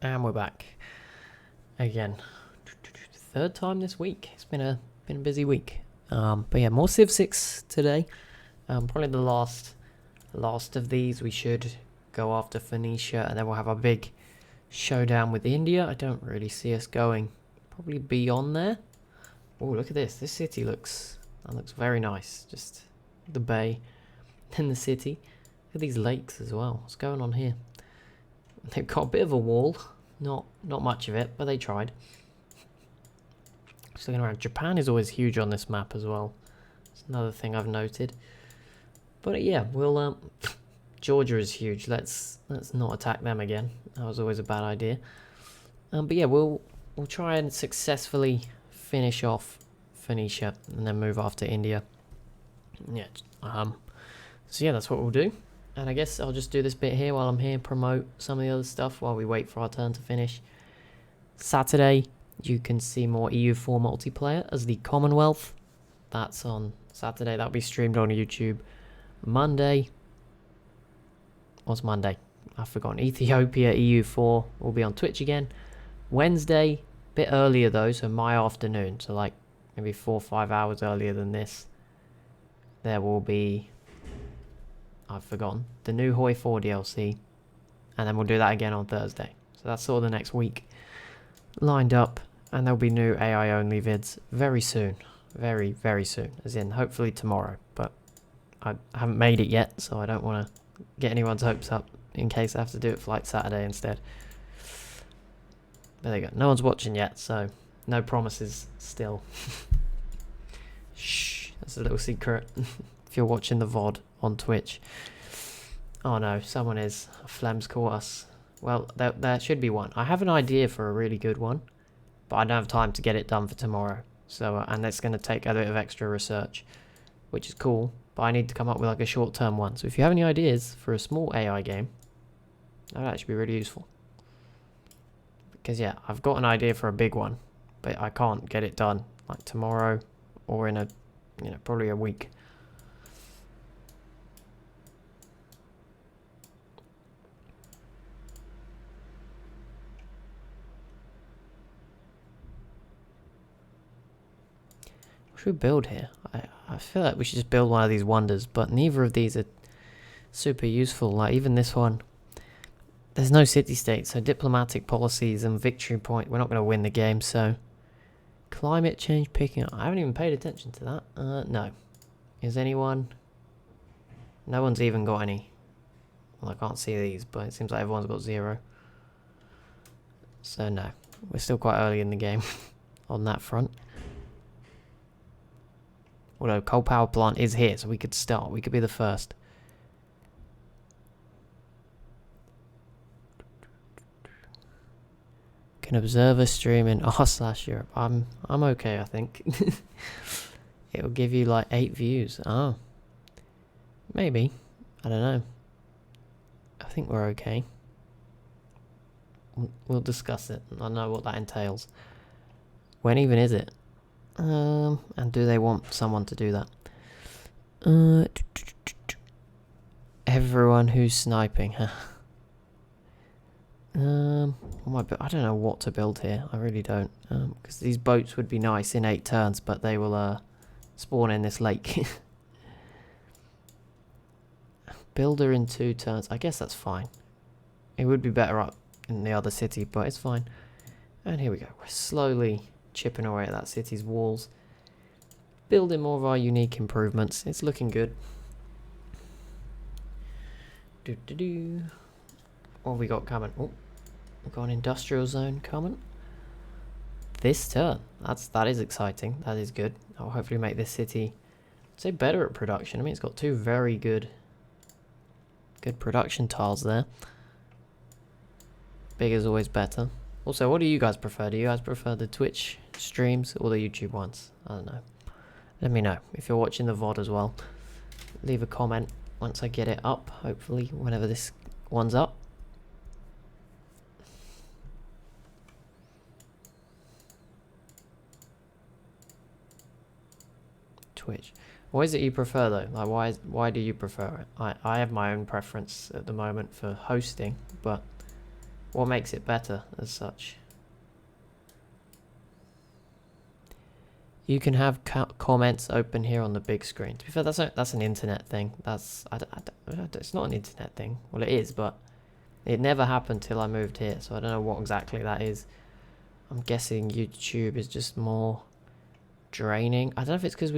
And we're back again. Third time this week. It's been a busy week. But yeah, more Civ 6 today. Probably the last of these. We should go after Phoenicia, and then we'll have a big showdown with India. I don't really see us going probably beyond there. Oh, look at this. This city looks very nice. Just the bay, then the city. Look at these lakes as well. What's going on here? They've got a bit of a wall. Not much of it, but they tried. Just looking around. Japan is always huge on this map as well. It's another thing I've noted. But yeah, we'll Georgia is huge. Let's not attack them again. That was always a bad idea. But yeah, we'll try and successfully finish off Phoenicia and then move after India. Yeah. So yeah, that's what we'll do. And I guess I'll just do this bit here while I'm here, promote some of the other stuff while we wait for our turn to finish. Saturday, you can see more EU4 multiplayer as the Commonwealth. That's on Saturday. That'll be streamed on YouTube. Monday. What's Monday? I've forgotten. Ethiopia EU4 will be on Twitch again. Wednesday, bit earlier though, so my afternoon. So like maybe 4 or 5 hours earlier than this. There will be... I've forgotten. The new Hoi 4 DLC. And then we'll do that again on Thursday. So that's sort of the next week lined up. And there'll be new AI only vids very soon. Very, very soon. As in, hopefully tomorrow. But I haven't made it yet, so I don't want to get anyone's hopes up in case I have to do it for like Saturday instead. But there you go. No one's watching yet, so no promises still. Shh. That's a little secret. If you're watching the VOD on Twitch. Oh no, someone is. Phlegm's caught us. Well, there should be one. I have an idea for a really good one, but I don't have time to get it done for tomorrow. So, and it's going to take a bit of extra research, which is cool, but I need to come up with like a short-term one. So if you have any ideas for a small AI game, that would actually be really useful. Because yeah, I've got an idea for a big one, but I can't get it done like tomorrow or in probably a week. What should we build here? I feel like we should just build one of these wonders, but neither of these are super useful. Like even this one, there's no city-state, so diplomatic policies and victory point, we're not going to win the game. So climate change picking up. I haven't even paid attention to that. No. Is anyone? No one's even got any. Well, I can't see these, but it seems like everyone's got 0. So no, we're still quite early in the game on that front. Although coal power plant is here, so we could start. We could be the first. Can observe a stream in r/Europe. I'm okay, I think. It'll give you like 8 views. Oh. Maybe. I don't know. I think we're okay. We'll discuss it. I know what that entails. When even is it? And do they want someone to do that? Everyone who's sniping, huh? I don't know what to build here. I really don't. Because these boats would be nice in 8 turns, but they will spawn in this lake. Builder in 2 turns. I guess that's fine. It would be better up in the other city, but it's fine. And here we go. We're slowly chipping away at that city's walls. Building more of our unique improvements. It's looking good. What have we got coming? Oh, we've got an industrial zone coming. This turn. That is exciting. That is good. I'll hopefully make this city, I'd say, better at production. I mean, it's got 2 very good production tiles there. Big is always better. Also, what do you guys prefer? Do you guys prefer the Twitch streams or the YouTube ones? I don't know. Let me know if you're watching the VOD as well. Leave a comment once I get it up, hopefully, whenever this one's up. Twitch. What is it you prefer though? Like why do you prefer it? I have my own preference at the moment for hosting, but What makes it better as such? You can have comments open here on the big screen. To be fair, that's an internet thing. It's not an internet thing. Well, it is, but it never happened till I moved here, so I don't know what exactly that is. I'm guessing YouTube is just more draining. I don't know if it's because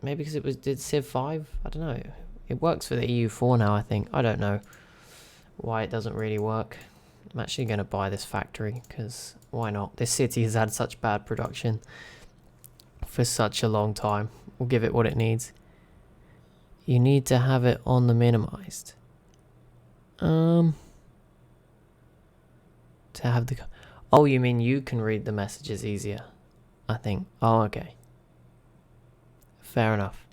maybe because did Civ 5? I don't know. It works for the EU4 now, I think. I don't know why it doesn't really work. I'm actually going to buy this factory, because why not? This city has had such bad production for such a long time. We'll give it what it needs. You need to have it on the minimized. To have the... Oh, you mean you can read the messages easier, I think. Oh, okay. Fair enough.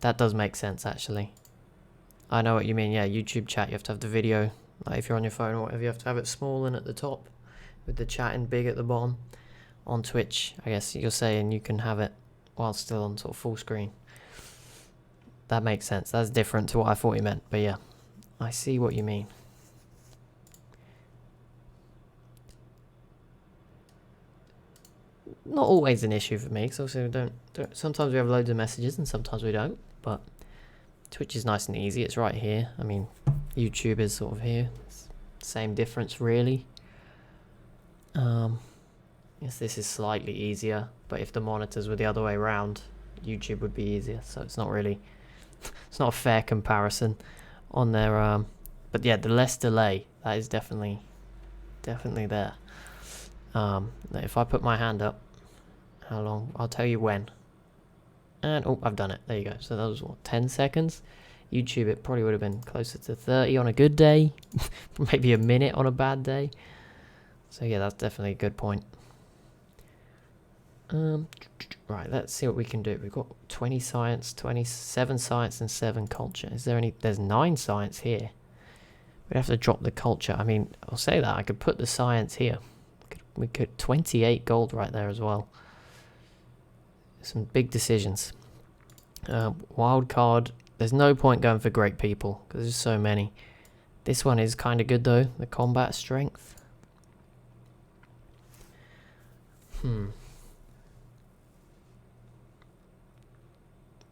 That does make sense, actually. I know what you mean. Yeah, YouTube chat, you have to have the video. Like if you're on your phone or whatever, you have to have it small and at the top, with the chatting big at the bottom. On Twitch, I guess you're saying you can have it while still on sort of full screen. That makes sense. That's different to what I thought you meant. But yeah, I see what you mean. Not always an issue for me, because obviously we don't. Sometimes we have loads of messages and sometimes we don't. But Twitch is nice and easy. It's right here. I mean, YouTube is sort of here. It's same difference, really. Yes, this is slightly easier, but if the monitors were the other way around, YouTube would be easier. So it's not really, it's not a fair comparison on their. But yeah, the less delay, that is definitely there. If I put my hand up, how long? I'll tell you when. And oh, I've done it. There you go. So that was what, 10 seconds? YouTube, it probably would have been closer to 30 on a good day, maybe a minute on a bad day. So yeah, that's definitely a good point. Right, let's see what we can do. We've got 20 science, 27 science, and 7 culture. Is there any? There's 9 science here. We'd have to drop the culture. I mean, I'll say that. I could put the science here. We could 28 gold right there as well. Some big decisions. Wild card. There's no point going for great people because there's so many. This one is kind of good though. The combat strength.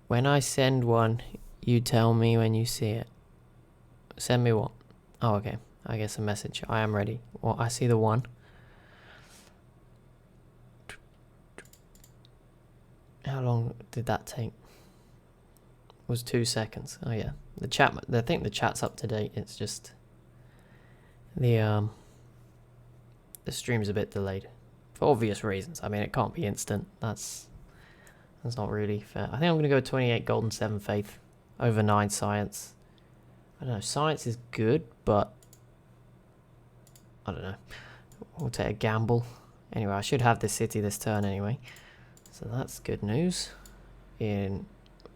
When I send one, you tell me when you see it. Send me what? Oh, okay. I guess a message. I am ready. Well, I see the one. How long did that take? It was 2 seconds. Oh yeah. The chat, I think the chat's up to date. It's just the stream's a bit delayed for obvious reasons. I mean, it can't be instant. That's not really fair. I think I'm gonna go 28 gold and 7 faith over 9 science. I don't know. Science is good, but I don't know. We'll take a gamble. Anyway, I should have this city this turn anyway. So that's good news. In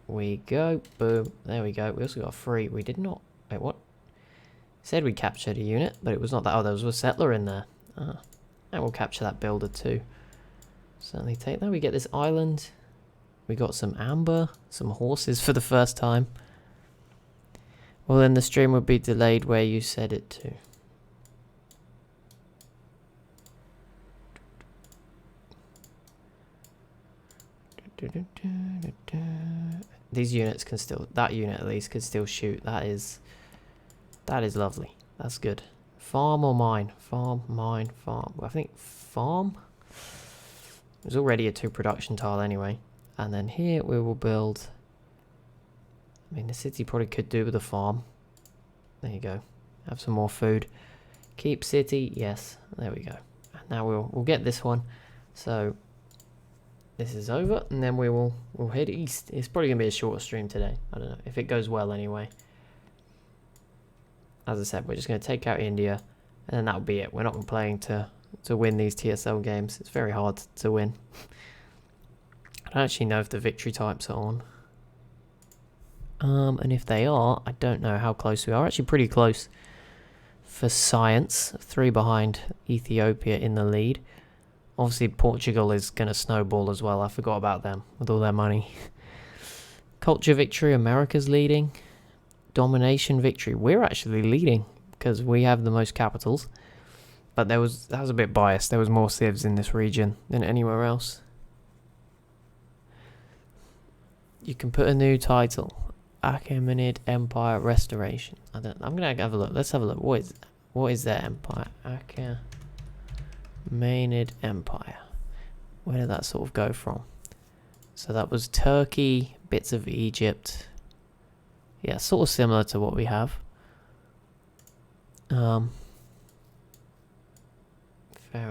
we go. Boom. There we go. We also got a free. We did not. Wait, what? It said we captured a unit, but it was not that. Oh, there was a settler in there. Ah. And we'll capture that builder too. Certainly take that. We get this island. We got some amber. Some horses for the first time. Well, then the stream would be delayed where you said it to. These units can still, that unit at least could still shoot. That is lovely. That's good. Farm or mine? Farm, mine, farm. Well, I think farm. There's already a 2 production tile anyway. And then here we will build. I mean, the city probably could do with a farm. There you go. Have some more food. Keep city. Yes. There we go. And now we'll get this one. So this is over, and then we'll head east. It's probably gonna be a shorter stream today. I don't know if it goes well anyway. As I said, we're just gonna take out India, and then that'll be it. We're not playing to win these TSL games. It's very hard to win. I don't actually know if the victory types are on. And if they are, I don't know how close we are. Actually pretty close for science. 3 behind Ethiopia in the lead. Obviously Portugal is going to snowball as well. I forgot about them with all their money. Culture victory, America's leading. Domination victory. We're actually leading because we have the most capitals. But that was a bit biased. There was more civs in this region than anywhere else. You can put a new title. Achaemenid Empire Restoration. I'm gonna have a look. Let's have a look. What is their empire? Achaemenid Empire. Where did that sort of go from? So that was Turkey, bits of Egypt. Yeah, sort of similar to what we have. Fair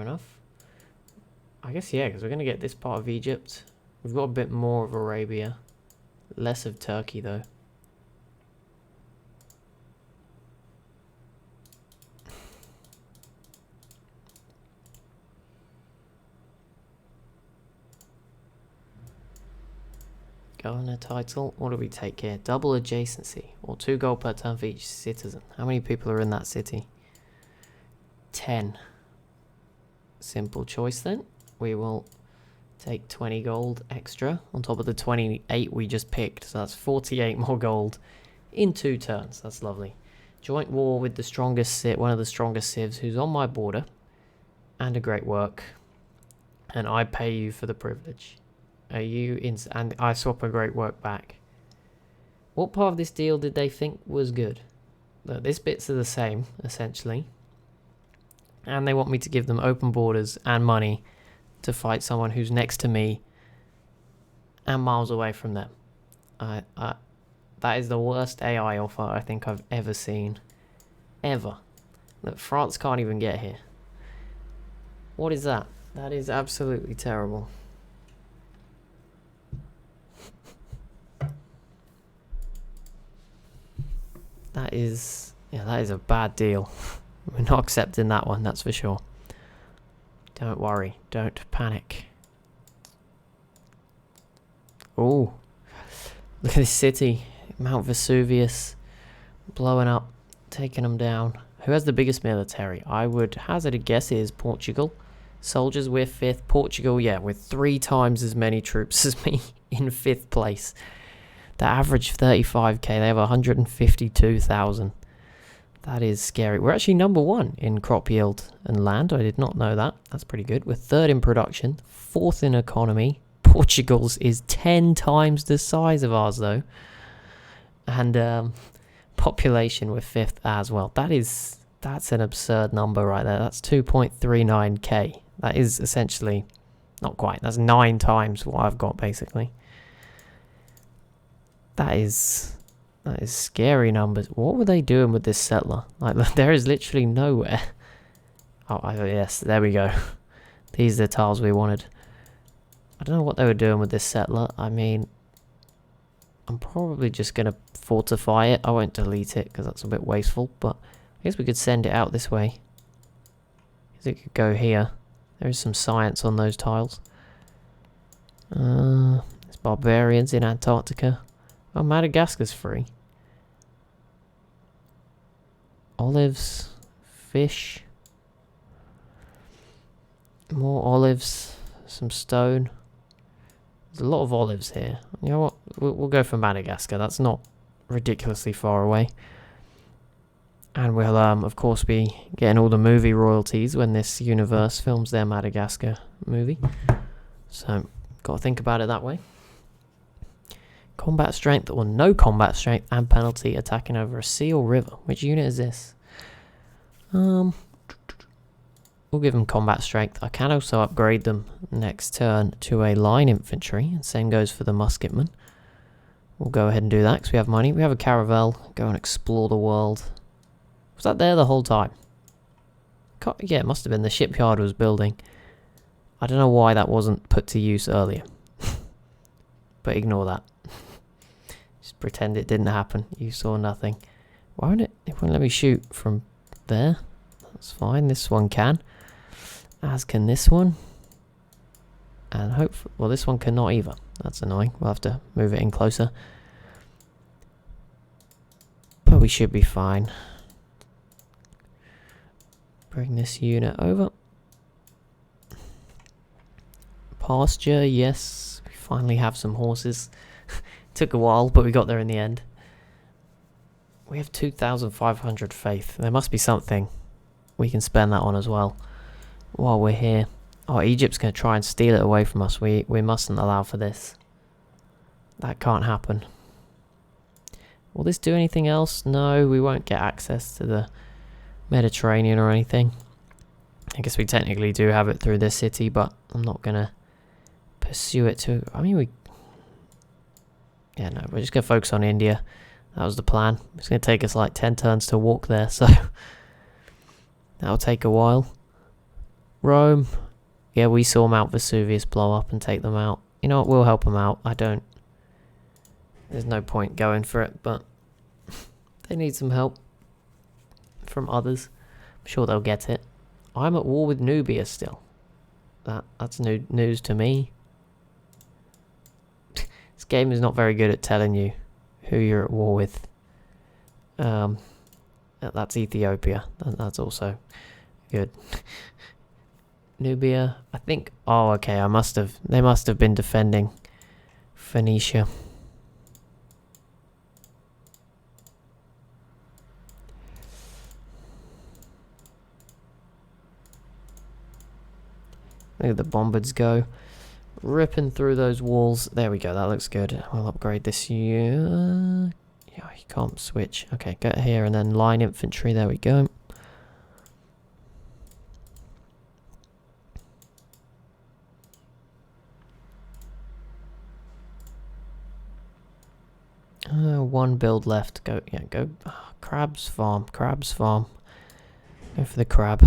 enough. I guess, yeah, because we're going to get this part of Egypt. We've got a bit more of Arabia. Less of Turkey, though. Governor title. What do we take here? Double adjacency. Or 2 gold per turn for each citizen. How many people are in that city? 10. Simple choice then. We will take 20 gold extra on top of the 28 we just picked. So that's 48 more gold in 2 turns. That's lovely. Joint war with the strongest one of the strongest civs who's on my border. And a great work. And I pay you for the privilege. Are you in? And I swap a great work back. What part of this deal did they think was good? Look, this bits are the same, essentially. And they want me to give them open borders and money to fight someone who's next to me and miles away from them. That is the worst AI offer I think I've ever seen. Ever. Look, France can't even get here. What is that? That is absolutely terrible. That is a bad deal. We're not accepting that one, that's for sure. Don't worry, don't panic. Oh, look at this city. Mount Vesuvius blowing up, taking them down. Who has the biggest military? I would hazard a guess is Portugal. Soldiers, we're 5th. Portugal, yeah, with 3 times as many troops as me in 5th place. The average 35k, they have 152,000. That is scary. We're actually number 1 in crop yield and land. I did not know that. That's pretty good. We're 3rd in production, 4th in economy. Portugal's is 10 times the size of ours, though. And population, we're 5th as well. That's an absurd number right there. That's 2.39k. That is essentially, not quite, that's 9 times what I've got, basically. That is scary numbers. What were they doing with this settler? Like, there is literally nowhere. Oh, yes, there we go. These are the tiles we wanted. I don't know what they were doing with this settler. I mean, I'm probably just going to fortify it. I won't delete it because that's a bit wasteful, but I guess we could send it out this way. Because it could go here. There is some science on those tiles. There's barbarians in Antarctica. Oh, Madagascar's free. Olives. Fish. More olives. Some stone. There's a lot of olives here. You know what? We'll go for Madagascar. That's not ridiculously far away. And we'll, of course, be getting all the movie royalties when this universe films their Madagascar movie. So, got to think about it that way. Combat strength or no combat strength and penalty attacking over a sea or river. Which unit is this? We'll give them combat strength. I can also upgrade them next turn to a line infantry. And same goes for the musketmen. We'll go ahead and do that because we have money. We have a caravel. Go and explore the world. Was that there the whole time? Yeah, it must have been. The shipyard was building. I don't know why that wasn't put to use earlier. But ignore that. Just pretend it didn't happen. You saw nothing. Why won't it? It won't let me shoot from there. That's fine. This one can. As can this one. And hopefully, well, this one cannot either. That's annoying. We'll have to move it in closer. But we should be fine. Bring this unit over. Pasture, yes. We finally have some horses. Took a while, but we got there in the end. We have 2,500 faith. There must be something we can spend that on as well while we're here. Oh, Egypt's going to try and steal it away from us. We mustn't allow for this. That can't happen. Will this do anything else? No, we won't get access to the Mediterranean or anything. I guess we technically do have it through this city, but I'm not going to pursue it too. I mean, yeah, no, we're just going to focus on India. That was the plan. It's going to take us like 10 turns to walk there, so that'll take a while. Rome. Yeah, we saw Mount Vesuvius blow up and take them out. You know what, we'll help them out. There's no point going for it, but they need some help from others. I'm sure they'll get it. I'm at war with Nubia still. That's new news to me. This game is not very good at telling you who you're at war with. That's Ethiopia. That's also good. Nubia, I think. Oh, okay. They must have been defending Phoenicia. Look at the bombards go. Ripping through those walls. There we go. That looks good. We'll upgrade this here. Yeah, you can't switch. Okay, get here and then line infantry. There we go. One build left. Go. Yeah, go. Oh, crabs farm. Crabs farm. Go for the crab.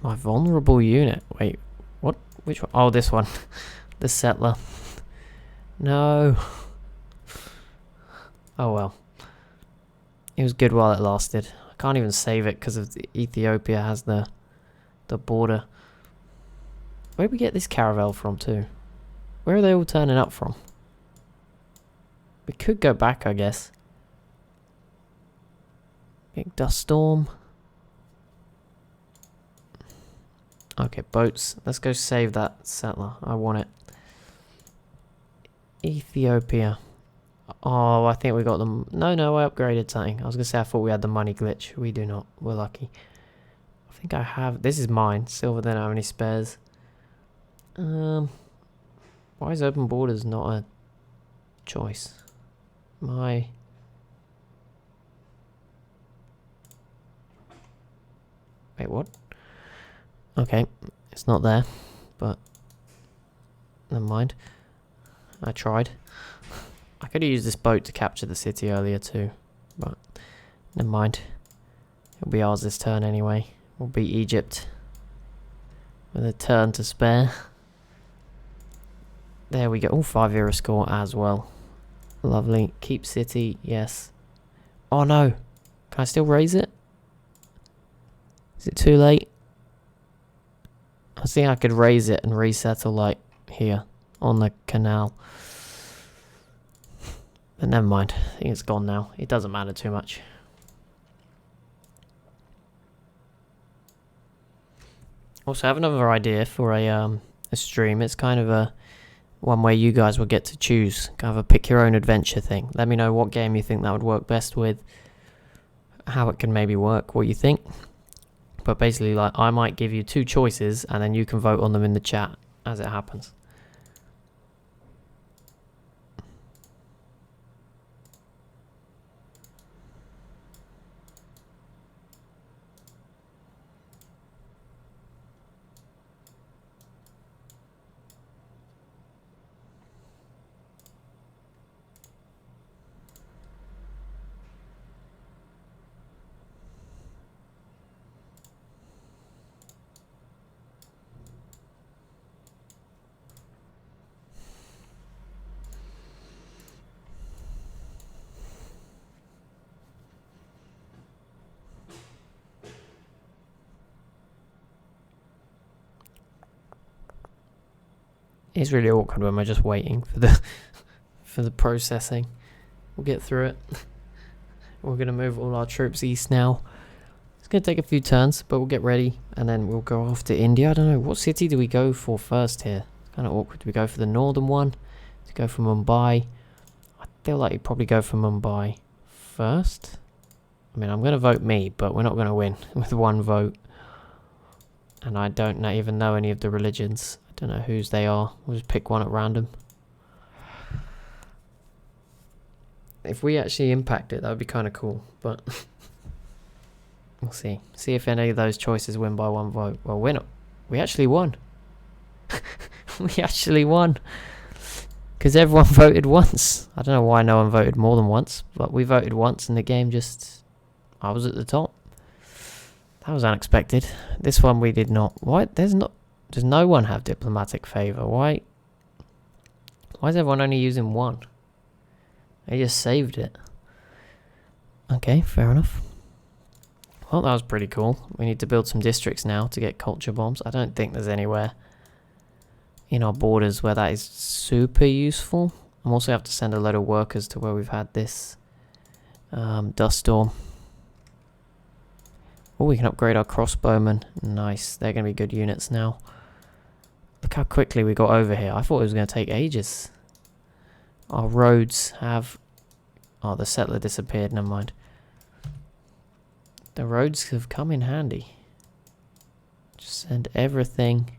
My vulnerable unit. Wait, what? Which one? Oh, this one. The settler. No. Oh well. It was good while it lasted. I can't even save it because of Ethiopia has the border. Where did we get this caravel from too? Where are they all turning up from? We could go back, I guess. Big dust storm. Okay, boats. Let's go save that settler. I want it. Ethiopia. Oh, I think we got them. No, I upgraded something. I was going to say I thought we had the money glitch. We do not. We're lucky. I think I have. This is mine. Silver, they don't have any spares. Why is open borders not a choice? Wait, what? Okay, it's not there, but never mind. I tried. I could have used this boat to capture the city earlier too, but never mind. It'll be ours this turn anyway. We'll beat Egypt with a turn to spare. There we go. Oh, 5-0 score as well. Lovely. Keep city, yes. Oh no. Can I still raise it? Is it too late? I think I could raise it and resettle like here on the canal. But never mind. I think it's gone now. It doesn't matter too much. Also, I have another idea for a stream. It's kind of a one where you guys will get to choose. Kind of a pick your own adventure thing. Let me know what game you think that would work best with. How it can maybe work. What you think. But basically, like, I might give you 2 choices and then you can vote on them in the chat as it happens. It's really awkward when we're just waiting for the processing. We'll get through it. We're going to move all our troops east now. It's going to take a few turns, but we'll get ready, and then we'll go off to India. I don't know, what city do we go for first here? It's kind of awkward. Do we go for the northern one? Do we go for Mumbai? I feel like you'd probably go for Mumbai first. I mean, I'm going to vote me, but we're not going to win with one vote. And I don't even know any of the religions. I don't know whose they are. We'll just pick one at random. If we actually impact it, that would be kind of cool, but we'll see. See if any of those choices win by one vote. Well, we actually won. We actually won. Because everyone voted once. I don't know why no one voted more than once, but we voted once and the game just... I was at the top. That was unexpected. This one we did not. Why? Does no one have diplomatic favour? Why is everyone only using one? They just saved it. Okay, fair enough. Well, that was pretty cool. We need to build some districts now to get culture bombs. I don't think there's anywhere in our borders where that is super useful. I'm also have to send a load of workers to where we've had this dust storm. Oh, we can upgrade our crossbowmen. Nice. They're going to be good units now. Look how quickly we got over here. I thought it was going to take ages. Our roads have... Oh, the settler disappeared. Never mind. The roads have come in handy. Just send everything.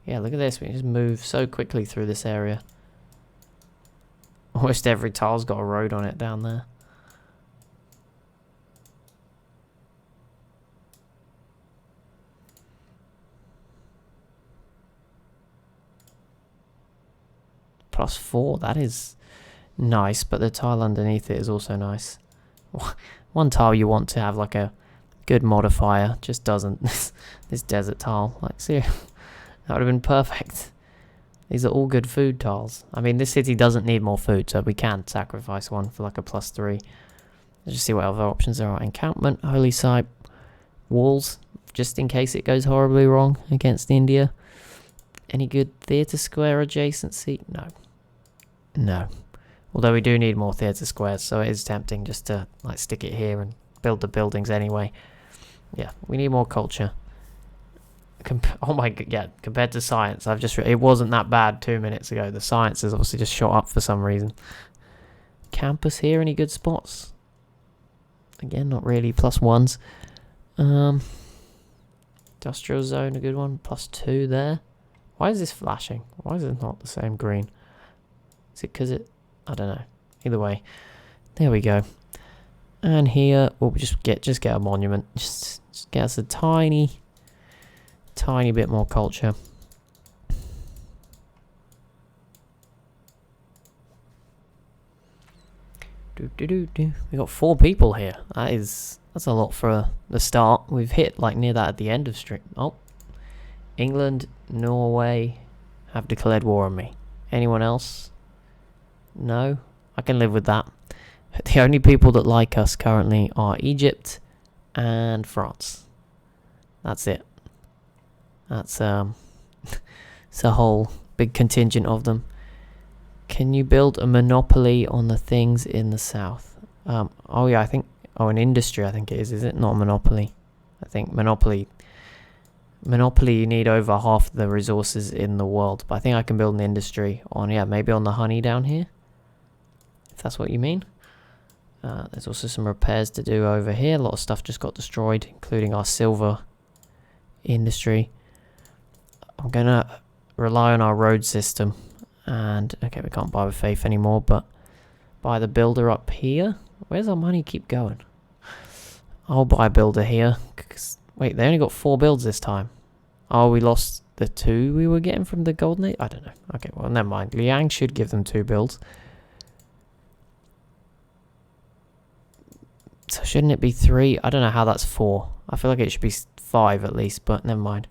Yeah, look at this. We can just move so quickly through this area. Almost every tile's got a road on it down there. +4, that is nice, but the tile underneath it is also nice. One tile you want to have like a good modifier, just doesn't. This desert tile, like, see, that would have been perfect. These are all good food tiles. I mean, this city doesn't need more food, so we can sacrifice one for like a +3. Let's just see what other options there are. Encampment, holy site, walls, just in case it goes horribly wrong against India. Any good theatre square adjacency? No. No. Although we do need more theatre squares, so it is tempting just to like stick it here and build the buildings anyway. Yeah, we need more culture. Oh my god, yeah, compared to science, it wasn't that bad 2 minutes ago. The science has obviously just shot up for some reason. Campus here, any good spots? Again, not really. +1s. Industrial zone, a good one. +2 there. Why is this flashing? Why is it not the same green? Is it because it... I don't know. Either way. There we go. And here, we'll just get a monument. Just get us a tiny bit more culture. We got 4 people here. That's a lot for the start. We've hit like near that at the end of stream. Oh. England, Norway have declared war on me. Anyone else? No? I can live with that. The only people that like us currently are Egypt and France. That's it. That's it's a whole big contingent of them. Can you build a monopoly on the things in the south? Oh yeah, I think... Oh, an industry I think it is it? Not a monopoly. I think monopoly, you need over half the resources in the world. But I think I can build an industry on, yeah, maybe on the honey down here. If that's what you mean. There's also some repairs to do over here. A lot of stuff just got destroyed, including our silver industry. I'm going to rely on our road system. And, okay, we can't buy with faith anymore, but buy the builder up here. Where's our money keep going? I'll buy a builder here. Wait, they only got 4 builds this time. Oh, we lost the 2 we were getting from the Golden Age? I don't know. Okay, well, never mind. Liang should give them 2 builds. So shouldn't it be 3? I don't know how that's 4. I feel like it should be 5 at least, but never mind.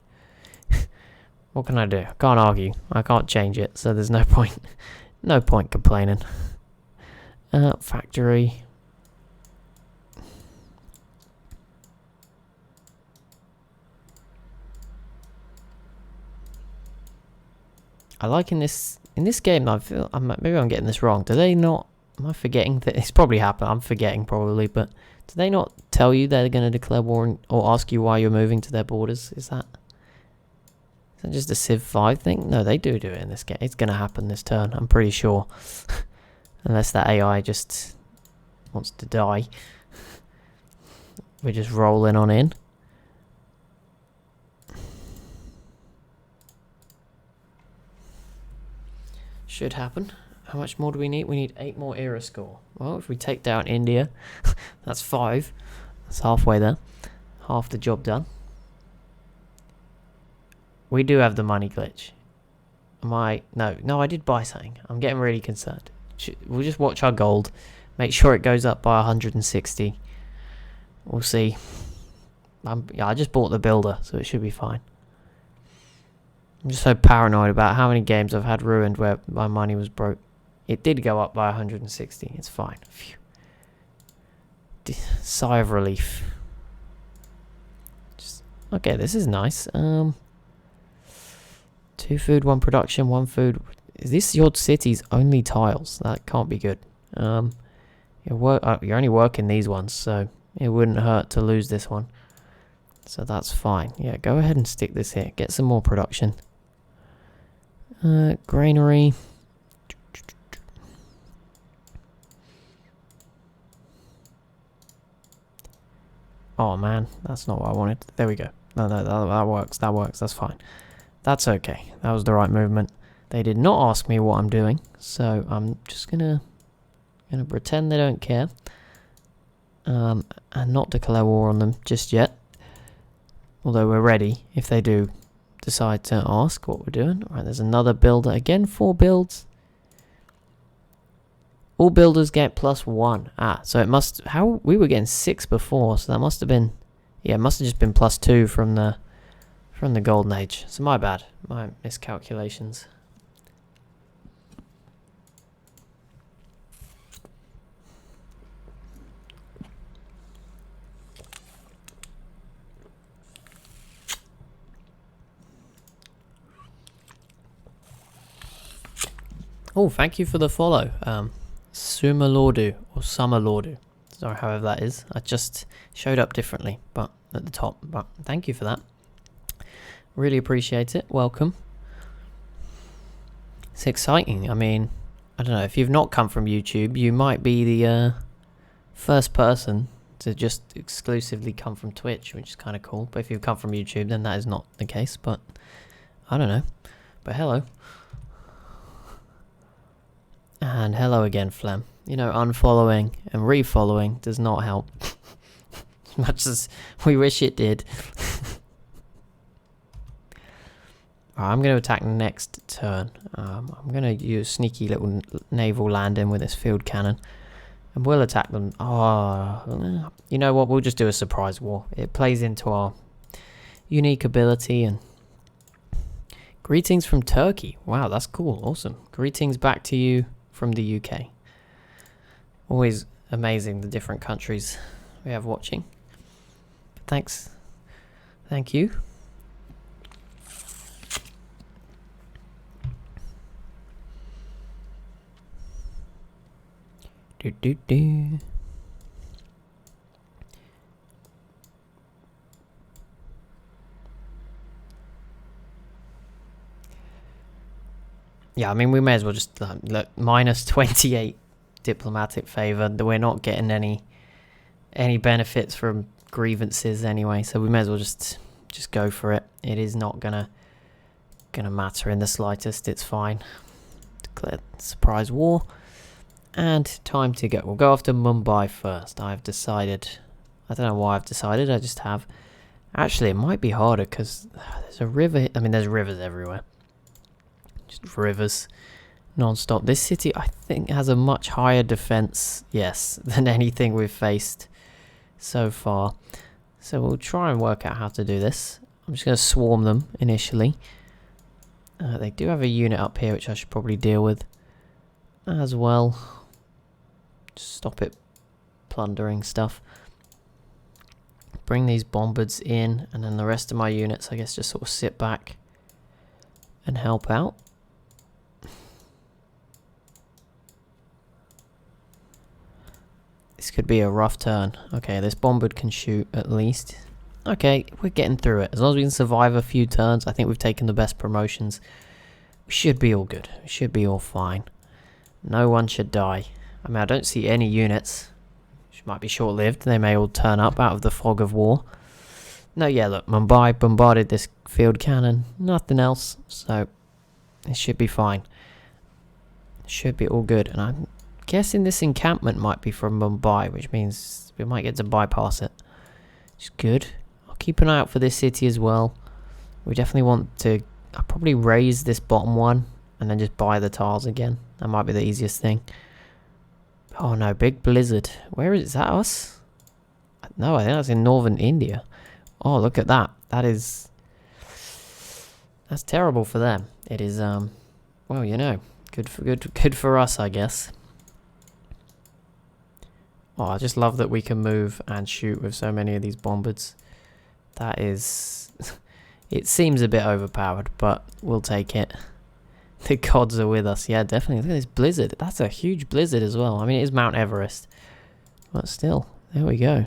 What can I do? I can't argue. I can't change it, so there's no point. No point complaining. Factory. I like in this game. I feel maybe I'm getting this wrong. Do they not Am I forgetting that it's probably happened? I'm forgetting probably, but do they not tell you they're going to declare war or ask you why you're moving to their borders? Is that just a Civ 5 thing? No, they do it in this game. It's going to happen this turn, I'm pretty sure. Unless that AI just wants to die. We're just rolling on in. Should happen. How much more do we need? We need 8 more era score. Well, if we take down India, that's 5. That's halfway there. Half the job done. We do have the money glitch. Am I? No, I did buy something. I'm getting really concerned. We'll just watch our gold. Make sure it goes up by 160. We'll see. Yeah, I just bought the builder, so it should be fine. I'm just so paranoid about how many games I've had ruined where my money was broke. It did go up by 160. It's fine. Phew. Sigh of relief. Okay, this is nice. 2 food, 1 production, 1 food. Is this your city's only tiles? That can't be good. You're only working these ones, so it wouldn't hurt to lose this one. So that's fine. Yeah, go ahead and stick this here. Get some more production. Granary. Oh man, that's not what I wanted. There we go. No, that works. That works. That's fine. That's okay. That was the right movement. They did not ask me what I'm doing, so I'm just gonna pretend they don't care, and not declare war on them just yet. Although we're ready if they do decide to ask what we're doing. All right, there's another builder again. 4 builds. All builders get +1. So it must. How we were getting 6 before, so that must have been. Yeah, it must have just been +2 from the golden age. So my bad, my miscalculations. Oh, thank you for the follow. Sumalordu or Summerlordu. Sorry, however that is. I just showed up differently, but at the top. But thank you for that. Really appreciate it. Welcome. It's exciting. I mean, I don't know. If you've not come from YouTube, you might be the first person to just exclusively come from Twitch, which is kind of cool. But if you've come from YouTube, then that is not the case. But I don't know. But hello. And hello again, Flem. You know, unfollowing and refollowing does not help. As much as we wish it did. Alright, I'm going to attack next turn. I'm going to use sneaky little naval landing with this field cannon. And we'll attack them. Oh, you know what? We'll just do a surprise war. It plays into our unique ability. And greetings from Turkey. Wow, that's cool. Awesome. Greetings back to you from the UK. Always amazing the different countries we have watching. But thanks. Thank you. Do. Yeah, I mean, we may as well just look, minus 28 diplomatic favor. We're not getting any benefits from grievances anyway, so we may as well just go for it. It is not gonna matter in the slightest. It's fine. Declare surprise war, and time to go. We'll go after Mumbai first. I've decided. I don't know why I've decided. I just have. Actually, it might be harder because there's a river. I mean, there's rivers everywhere. Just rivers non-stop. This city, I think, has a much higher defense, yes, than anything we've faced so far. So we'll try and work out how to do this. I'm just going to swarm them initially. They do have a unit up here, which I should probably deal with as well. Just stop it plundering stuff. Bring these bombards in, and then the rest of my units, I guess, just sort of sit back and help out. This could be a rough turn. Okay, this bombard can shoot at least. Okay, we're getting through it. As long as we can survive a few turns, I think we've taken the best promotions. We should be all good. We should be all fine. No one should die. I mean, I don't see any units, which might be short-lived. They may all turn up out of the fog of war. No, yeah, look, Mumbai bombarded this field cannon. Nothing else, so it should be fine. Should be all good. And I'm guessing this encampment might be from Mumbai, which means we might get to bypass it. Which is good. I'll keep an eye out for this city as well. We definitely want to... I'll probably raise this bottom one and then just buy the tiles again. That might be the easiest thing. Oh no, big blizzard. Where is that us? No, I think that's in northern India. Oh, look at that. That's terrible for them. It is, well, you know, good for us, I guess. Oh, I just love that we can move and shoot with so many of these bombards. That is... It seems a bit overpowered, but we'll take it. The gods are with us. Yeah, definitely. Look at this blizzard. That's a huge blizzard as well. I mean, it is Mount Everest. But still, there we go.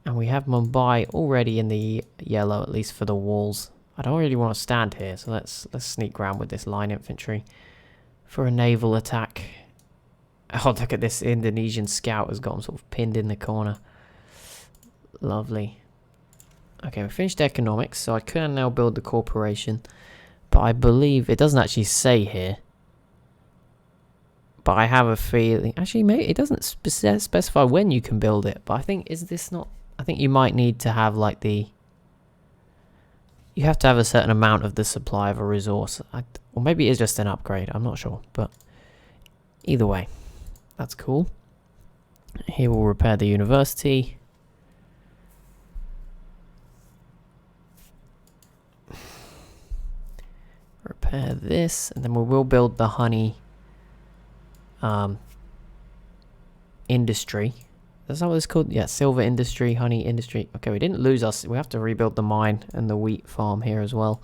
And we have Mumbai already in the yellow, at least for the walls. I don't really want to stand here, so let's sneak around with this line infantry for a naval attack. Oh, look at this. Indonesian scout has got him sort of pinned in the corner. Lovely. Okay, we finished economics, so I can now build the corporation. But I believe it doesn't actually say here. But I have a feeling... Actually, maybe it doesn't specify when you can build it. But I think, is this not... I think you might need to have, like, the... You have to have a certain amount of the supply of a resource. Or maybe it is just an upgrade. I'm not sure. But either way, that's cool. Here we'll repair the university. Repair this, and then we will build the honey industry. That's not what it's called? Yeah, silver industry, honey industry. Okay, we didn't lose us. We have to rebuild the mine and the wheat farm here as well.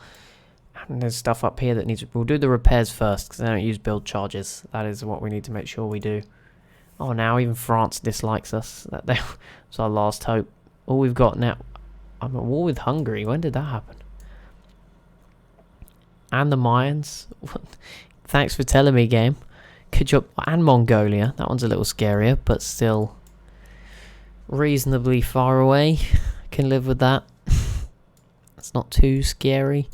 And there's stuff up here that needs... We'll do the repairs first, because they don't use build charges. That is what we need to make sure we do. Oh, now even France dislikes us. That's our last hope. All we've got now... I'm at war with Hungary. When did that happen? And the Mayans. Thanks for telling me, game. Good job. And Mongolia. That one's a little scarier, but still reasonably far away. Can live with that. It's not too scary.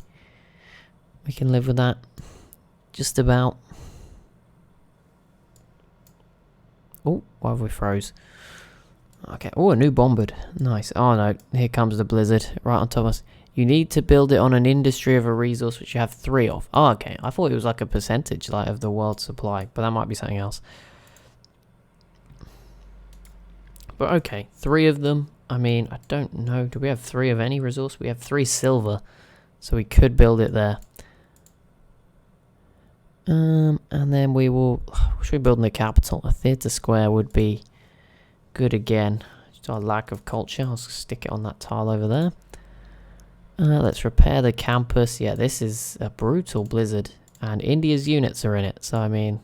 We can live with that. Just about. Oh, why have we froze? Okay. Oh, a new bombard. Nice. Oh no, here comes the blizzard right on top of us. You need to build it on an industry of a resource which you have 3 of. Oh, okay. I thought it was like a percentage like of the world supply, but that might be something else. But okay, 3 of them. I mean, I don't know. Do we have 3 of any resource? We have 3 silver, so we could build it there. And then we will... Should we build in the capital? A theatre square would be good again. Just our lack of culture. I'll stick it on that tile over there. Let's repair the campus. Yeah, this is a brutal blizzard. And India's units are in it. So, I mean,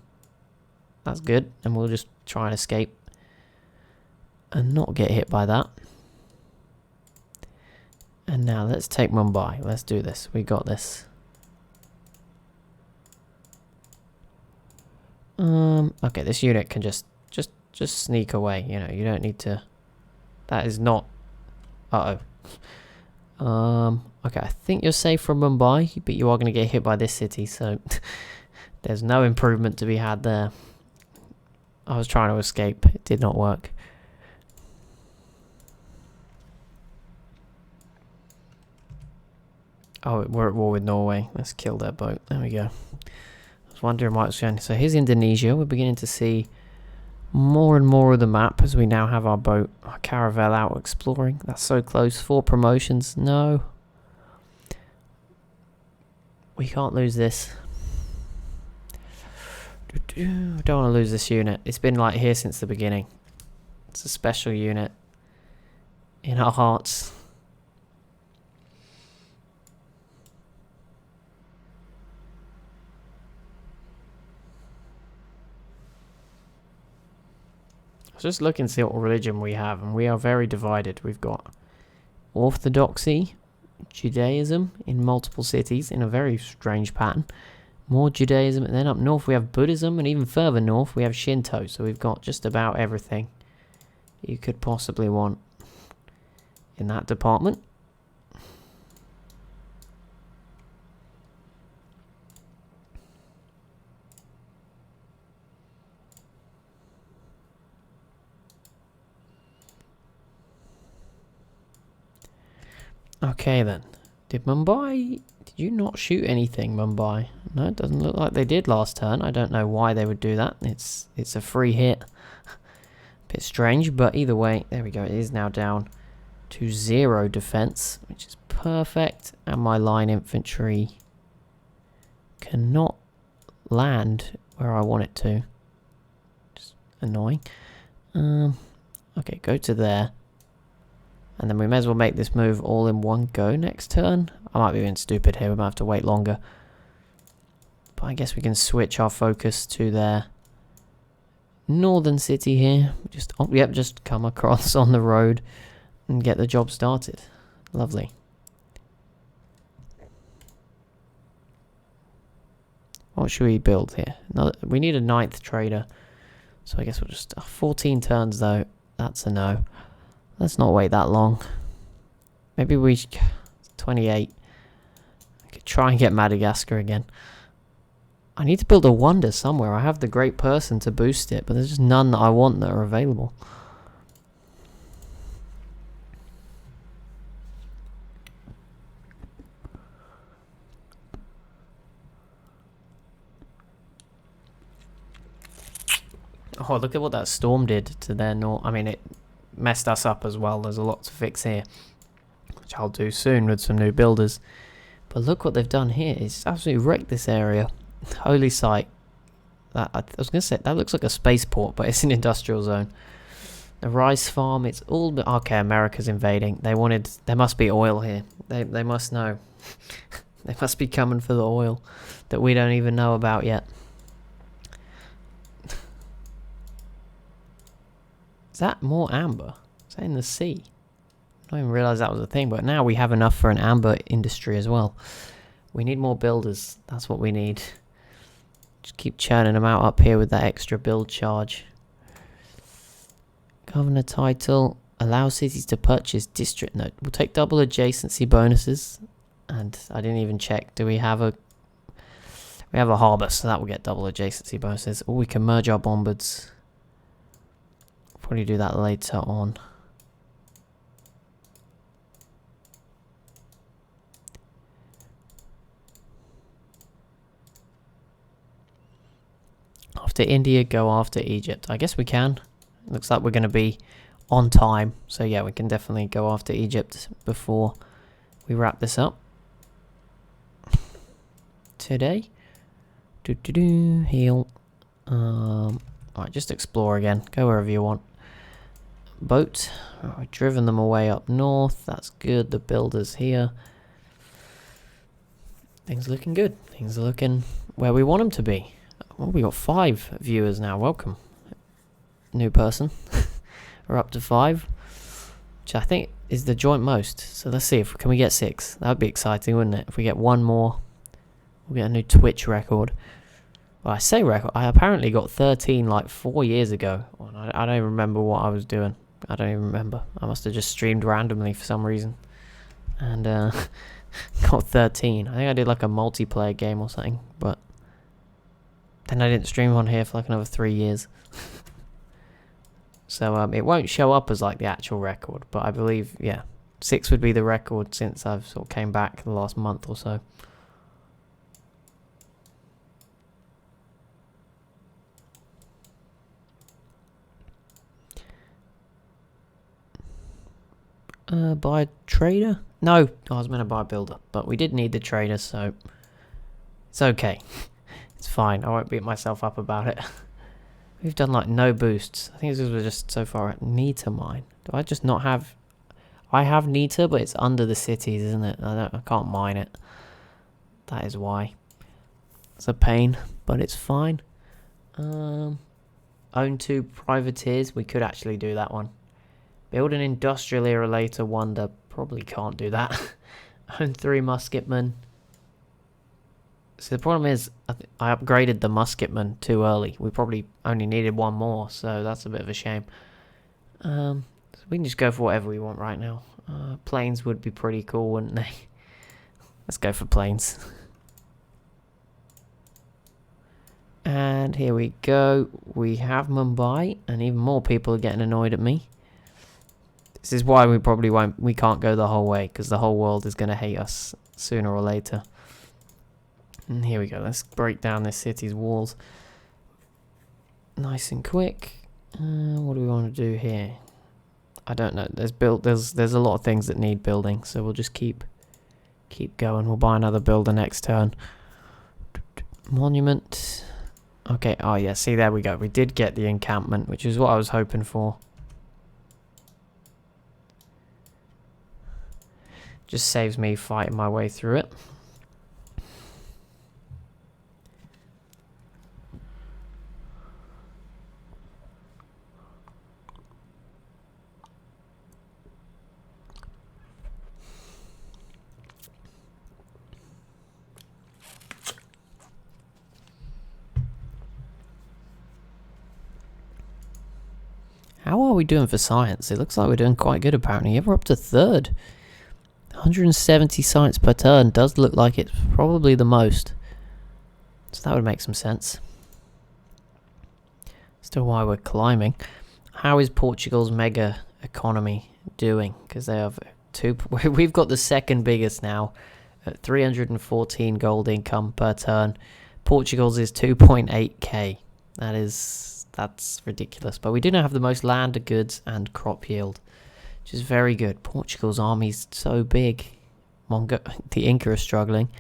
that's good. And we'll just try and escape. And not get hit by that. And now let's take Mumbai. Let's do this. We got this. Okay, this unit can just sneak away. You know, you don't need to... That is not... Uh-oh. Okay, I think you're safe from Mumbai, but you are going to get hit by this city, so there's no improvement to be had there. I was trying to escape, it did not work. Oh, we're at war with Norway. Let's kill their boat. There we go. I was wondering why it's going. So here's Indonesia. We're beginning to see more and more of the map as we now have our boat, our caravel out exploring. That's so close. 4 promotions. No. We can't lose this. I don't want to lose this unit. It's been like here since the beginning. It's a special unit in our hearts. was just looking to see what religion we have, and we are very divided. We've got Orthodoxy, Judaism in multiple cities in a very strange pattern. More Judaism, and then up north we have Buddhism, and even further north we have Shinto. So we've got just about everything you could possibly want in that department. Okay then. Did you not shoot anything, Mumbai? No, it doesn't look like they did last turn. I don't know why they would do that. It's a free hit. Bit strange, but either way, there we go. It is now down to 0 defense, which is perfect. And my line infantry cannot land where I want it to. Just annoying. Okay, go to there. And then we may as well make this move all in one go next turn. I might be being stupid here. We might have to wait longer. But I guess we can switch our focus to their northern city here. Just come across on the road and get the job started. Lovely. What should we build here? We need a 9th trader. So I guess we'll just... 14 turns though. That's a no. Let's not wait that long. Maybe we... 28. I could try and get Madagascar again. I need to build a wonder somewhere. I have the great person to boost it, but there's just none that I want that are available. Oh, look at what that storm did to their north. I mean, it messed us up as well. There's a lot to fix here, which I'll do soon with some new builders. But look what they've done here. It's absolutely wrecked this area. Holy site. I was going to say, that looks like a spaceport, but it's an industrial zone. The rice farm, it's all... Okay, America's invading. There must be oil here. They must know. They must be coming for the oil that we don't even know about yet. Is that more amber? Is that in the sea? I didn't even realise that was a thing, but now we have enough for an amber industry as well. We need more builders. That's what we need. Just keep churning them out up here with that extra build charge. Governor title. Allow cities to purchase district note. We'll take double adjacency bonuses. And I didn't even check. Do we have a... We have a harbour, so that will get double adjacency bonuses. Or we can merge our bombards. Probably do that later on. After India, go after Egypt. I guess we can. Looks like we're going to be on time. So yeah, we can definitely go after Egypt before we wrap this up. Today. Heal. Alright, just explore again. Go wherever you want. Boat. Right, we've driven them away up north. That's good. The builders here. Things are looking good. Things are looking where we want them to be. Oh, we got 5 viewers now. Welcome. New person. We're up to 5. Which I think is the joint most. So let's see if can we get 6. That would be exciting, wouldn't it? If we get 1 more, we'll get a new Twitch record. Well, I say record. I apparently got 13 like 4 years ago. I don't even remember what I was doing. I don't even remember. I must have just streamed randomly for some reason. And got 13. I think I did like a multiplayer game or something. But then I didn't stream on here for like another 3 years. So it won't show up as like the actual record. But I believe, yeah, 6 would be the record since I've sort of came back the last month or so. Buy a trader? No, I was meant to buy a builder, but we did need the trader, so it's okay. It's fine. I won't beat myself up about it. We've done like no boosts. I think this was just so far at Nita mine. Do I just not have... I have Nita, but it's under the cities, isn't it? I can't mine it. That is why. It's a pain, but it's fine. Own 2 privateers. We could actually do that one. Build an industrial era later wonder. Probably can't do that. Own 3 musketmen. So the problem is, I upgraded the musketman too early. We probably only needed 1 more, so that's a bit of a shame. So we can just go for whatever we want right now. Planes would be pretty cool, wouldn't they? Let's go for planes. And here we go. We have Mumbai, and even more people are getting annoyed at me. This is why we can't go the whole way, because the whole world is going to hate us sooner or later. And here we go. Let's break down this city's walls. Nice and quick. What do we want to do here? I don't know. There's a lot of things that need building, so we'll just keep going. We'll buy another builder next turn. Monument. Okay. Oh yeah. See, there we go. We did get the encampment, which is what I was hoping for. Just saves me fighting my way through it. How are we doing for science? It looks like we're doing quite good apparently. Yeah, we're up to 3rd. 170 science per turn does look like it's probably the most. So that would make some sense. Still why we're climbing. How is Portugal's mega economy doing? Because they have we've got the 2nd biggest now at 314 gold income per turn. Portugal's is 2.8k. That's ridiculous. But we do now have the most land, goods, and crop yield, which is very good. Portugal's army's so big. The Inca are struggling.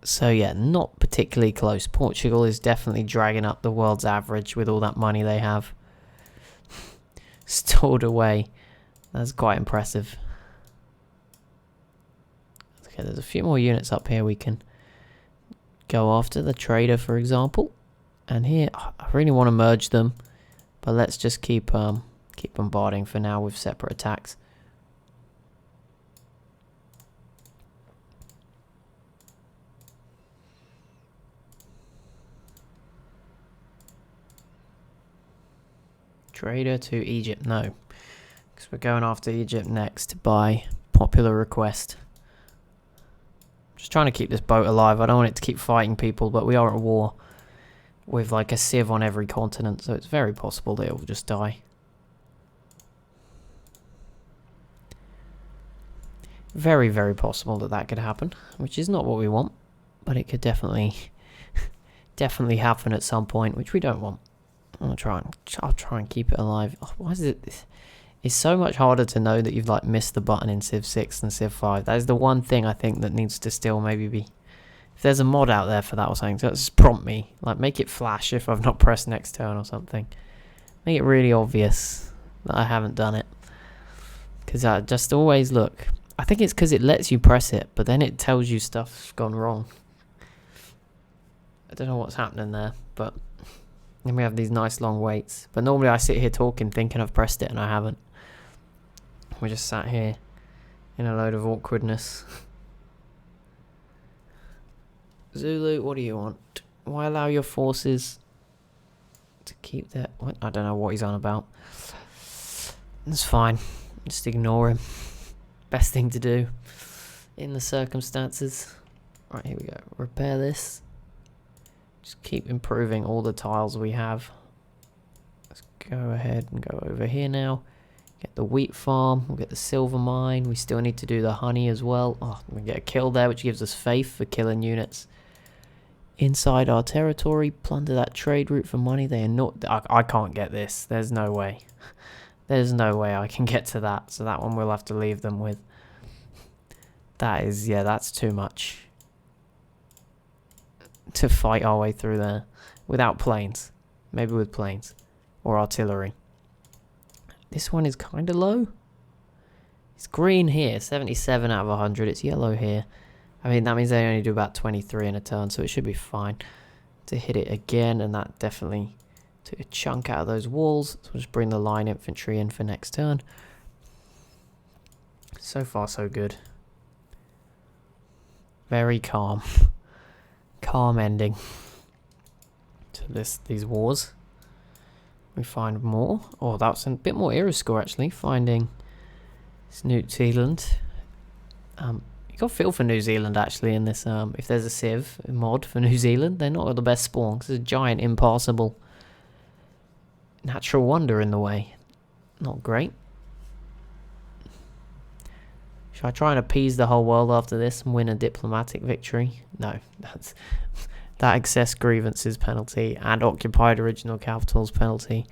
So yeah, not particularly close. Portugal is definitely dragging up the world's average with all that money they have stored away. That's quite impressive. Okay, there's a few more units up here we can go after. The trader, for example. And here, I really want to merge them. But let's just keep bombarding for now with separate attacks. Trader to Egypt, no. Because we're going after Egypt next by popular request. Just trying to keep this boat alive. I don't want it to keep fighting people, but we are at war with like a civ on every continent, so it's very possible that it will just die. Very, very possible that that could happen, which is not what we want, but it could definitely happen at some point, which we don't want. I'll try and keep it alive. Oh, why is it? It's so much harder to know that you've like missed the button in Civ 6 than Civ 5. That is the one thing I think that needs to still maybe be. If there's a mod out there for that or something, just prompt me. Like make it flash if I've not pressed next turn or something. Make it really obvious that I haven't done it. Because I just always look. I think it's because it lets you press it, but then it tells you stuff's gone wrong. I don't know what's happening there, but then we have these nice long waits. But normally I sit here talking thinking I've pressed it and I haven't. We just sat here in a load of awkwardness. Zulu, what do you want? Why allow your forces to keep their... What? I don't know what he's on about. It's fine. Just ignore him. Best thing to do in the circumstances. Right, here we go. Repair this. Just keep improving all the tiles we have. Let's go ahead and go over here now. Get the wheat farm. We'll get the silver mine. We still need to do the honey as well. Oh, we get a kill there, which gives us faith for killing units inside our territory. Plunder that trade route for money. They are not... I can't get this. There's no way. There's no way I can get to that. So that one we'll have to leave them with. That is... Yeah, that's too much to fight our way through there without planes. Maybe with planes or artillery. This one is kind of low. It's green here, 77 out of 100. It's yellow here. I mean, that means they only do about 23 in a turn, so it should be fine. to hit it again, and that definitely took a chunk out of those walls. So we'll just bring the line infantry in for next turn. So far so good. Very calm. Calm ending to these wars. We find more. Oh, that's a bit more era score actually. Finding New Zealand. You got feel for New Zealand actually in this. If there's a Civ mod for New Zealand, they're not the best spawn because there's a giant impassable natural wonder in the way. Not great. Should I try and appease the whole world after this and win a diplomatic victory? No, that's that excess grievances penalty and occupied original capitals penalty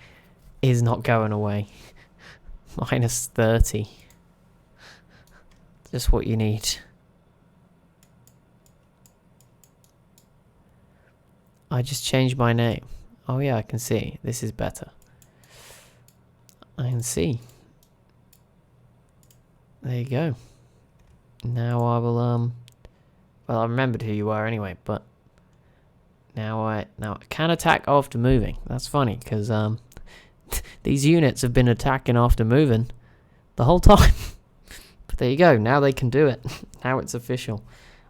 is not going away. Minus 30. Just what you need. I just changed my name. Oh yeah, I can see. This is better. I can see. There you go. Now I will, well, I remembered who you were anyway, but now I can attack after moving. That's funny, because, these units have been attacking after moving the whole time. But there you go, now they can do it. Now it's official.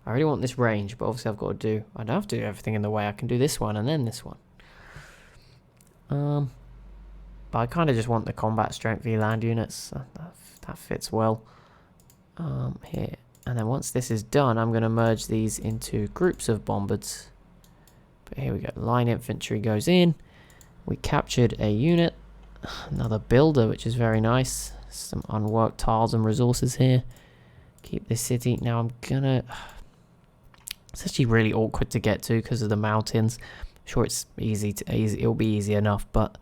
I really want this range, but obviously I don't have to do everything in the way. I can do this one and then this one. But I kind of just want the combat strength v land units. That fits well. Here. And then once this is done, I'm going to merge these into groups of bombards. But here we go. Line infantry goes in. We captured a unit. Another builder, which is very nice. Some unworked tiles and resources here. Keep this city. Now I'm going to... It's actually really awkward to get to because of the mountains. I'm sure it's easy. It'll be easy enough, but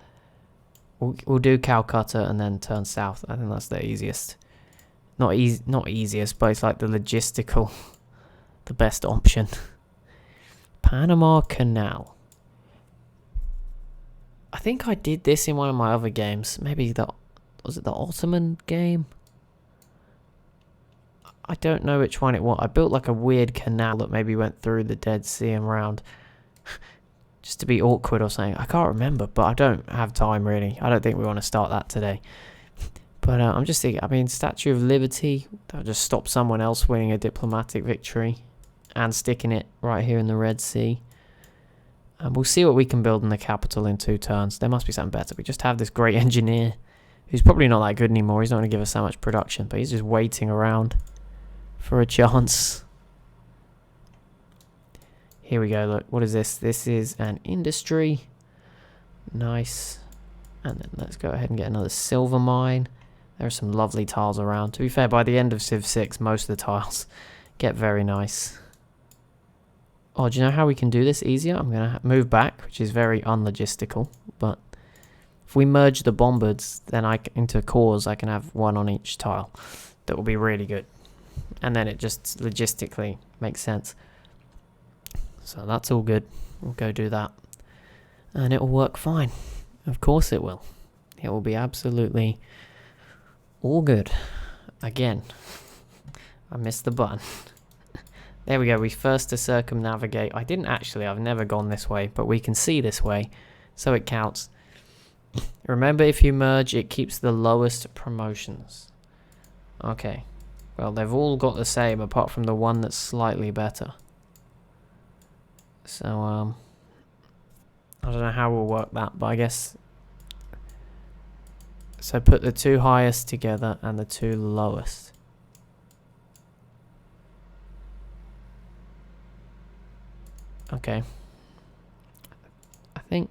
we'll do Calcutta and then turn south. I think that's the easiest. Not easiest, but it's like the logistical, the best option. Panama Canal. I think I did this in one of my other games. Maybe was it the Ottoman game? I don't know which one it was. I built like a weird canal that maybe went through the Dead Sea and round. Just to be awkward or something. I can't remember, but I don't have time really. I don't think we want to start that today. But I'm just thinking, I mean, Statue of Liberty, that'll just stop someone else winning a diplomatic victory and sticking it right here in the Red Sea. And we'll see what we can build in the capital in 2 turns. There must be something better. We just have this great engineer who's probably not that good anymore. He's not going to give us that much production, but he's just waiting around for a chance. Here we go, look, what is this? This is an industry. Nice. And then let's go ahead and get another silver mine. There are some lovely tiles around. To be fair, by the end of Civ 6, most of the tiles get very nice. Oh, do you know how we can do this easier? I'm going to move back, which is very unlogistical. But if we merge the bombards then into cores, I can have 1 on each tile. That will be really good. And then it just logistically makes sense. So that's all good. We'll go do that. And it will work fine. Of course it will. It will be absolutely all good. Again, I missed the button. There we go. We first to circumnavigate. I've never gone this way, but we can see this way, so it counts. Remember, if you merge, it keeps the lowest promotions. Okay. Well, they've all got the same, apart from the one that's slightly better. So, I don't know how we'll work that, but I guess... So put the 2 highest together and the 2 lowest. Okay. I think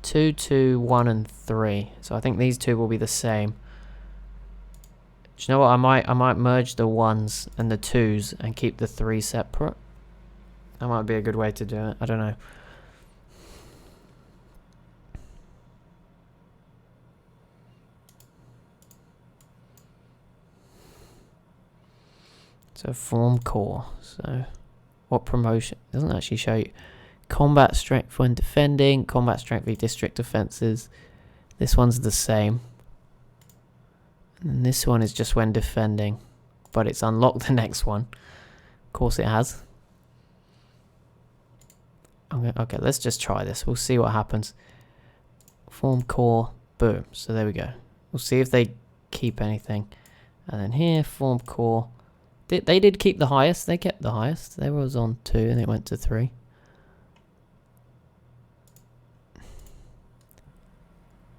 2, 2, 1 and 3. So I think these 2 will be the same. Do you know what? I might merge the 1s and the 2s and keep the 3 separate. That might be a good way to do it. I don't know. So form core. So what promotion? It doesn't actually show you. Combat strength when defending. Combat strength v district defenses. This one's the same. And this one is just when defending. But it's unlocked the next one. Of course it has. Okay, let's just try this. We'll see what happens. Form core. Boom. So there we go. We'll see if they keep anything. And then here, form core. They did keep the highest. They kept the highest. They was on 2 and it went to 3.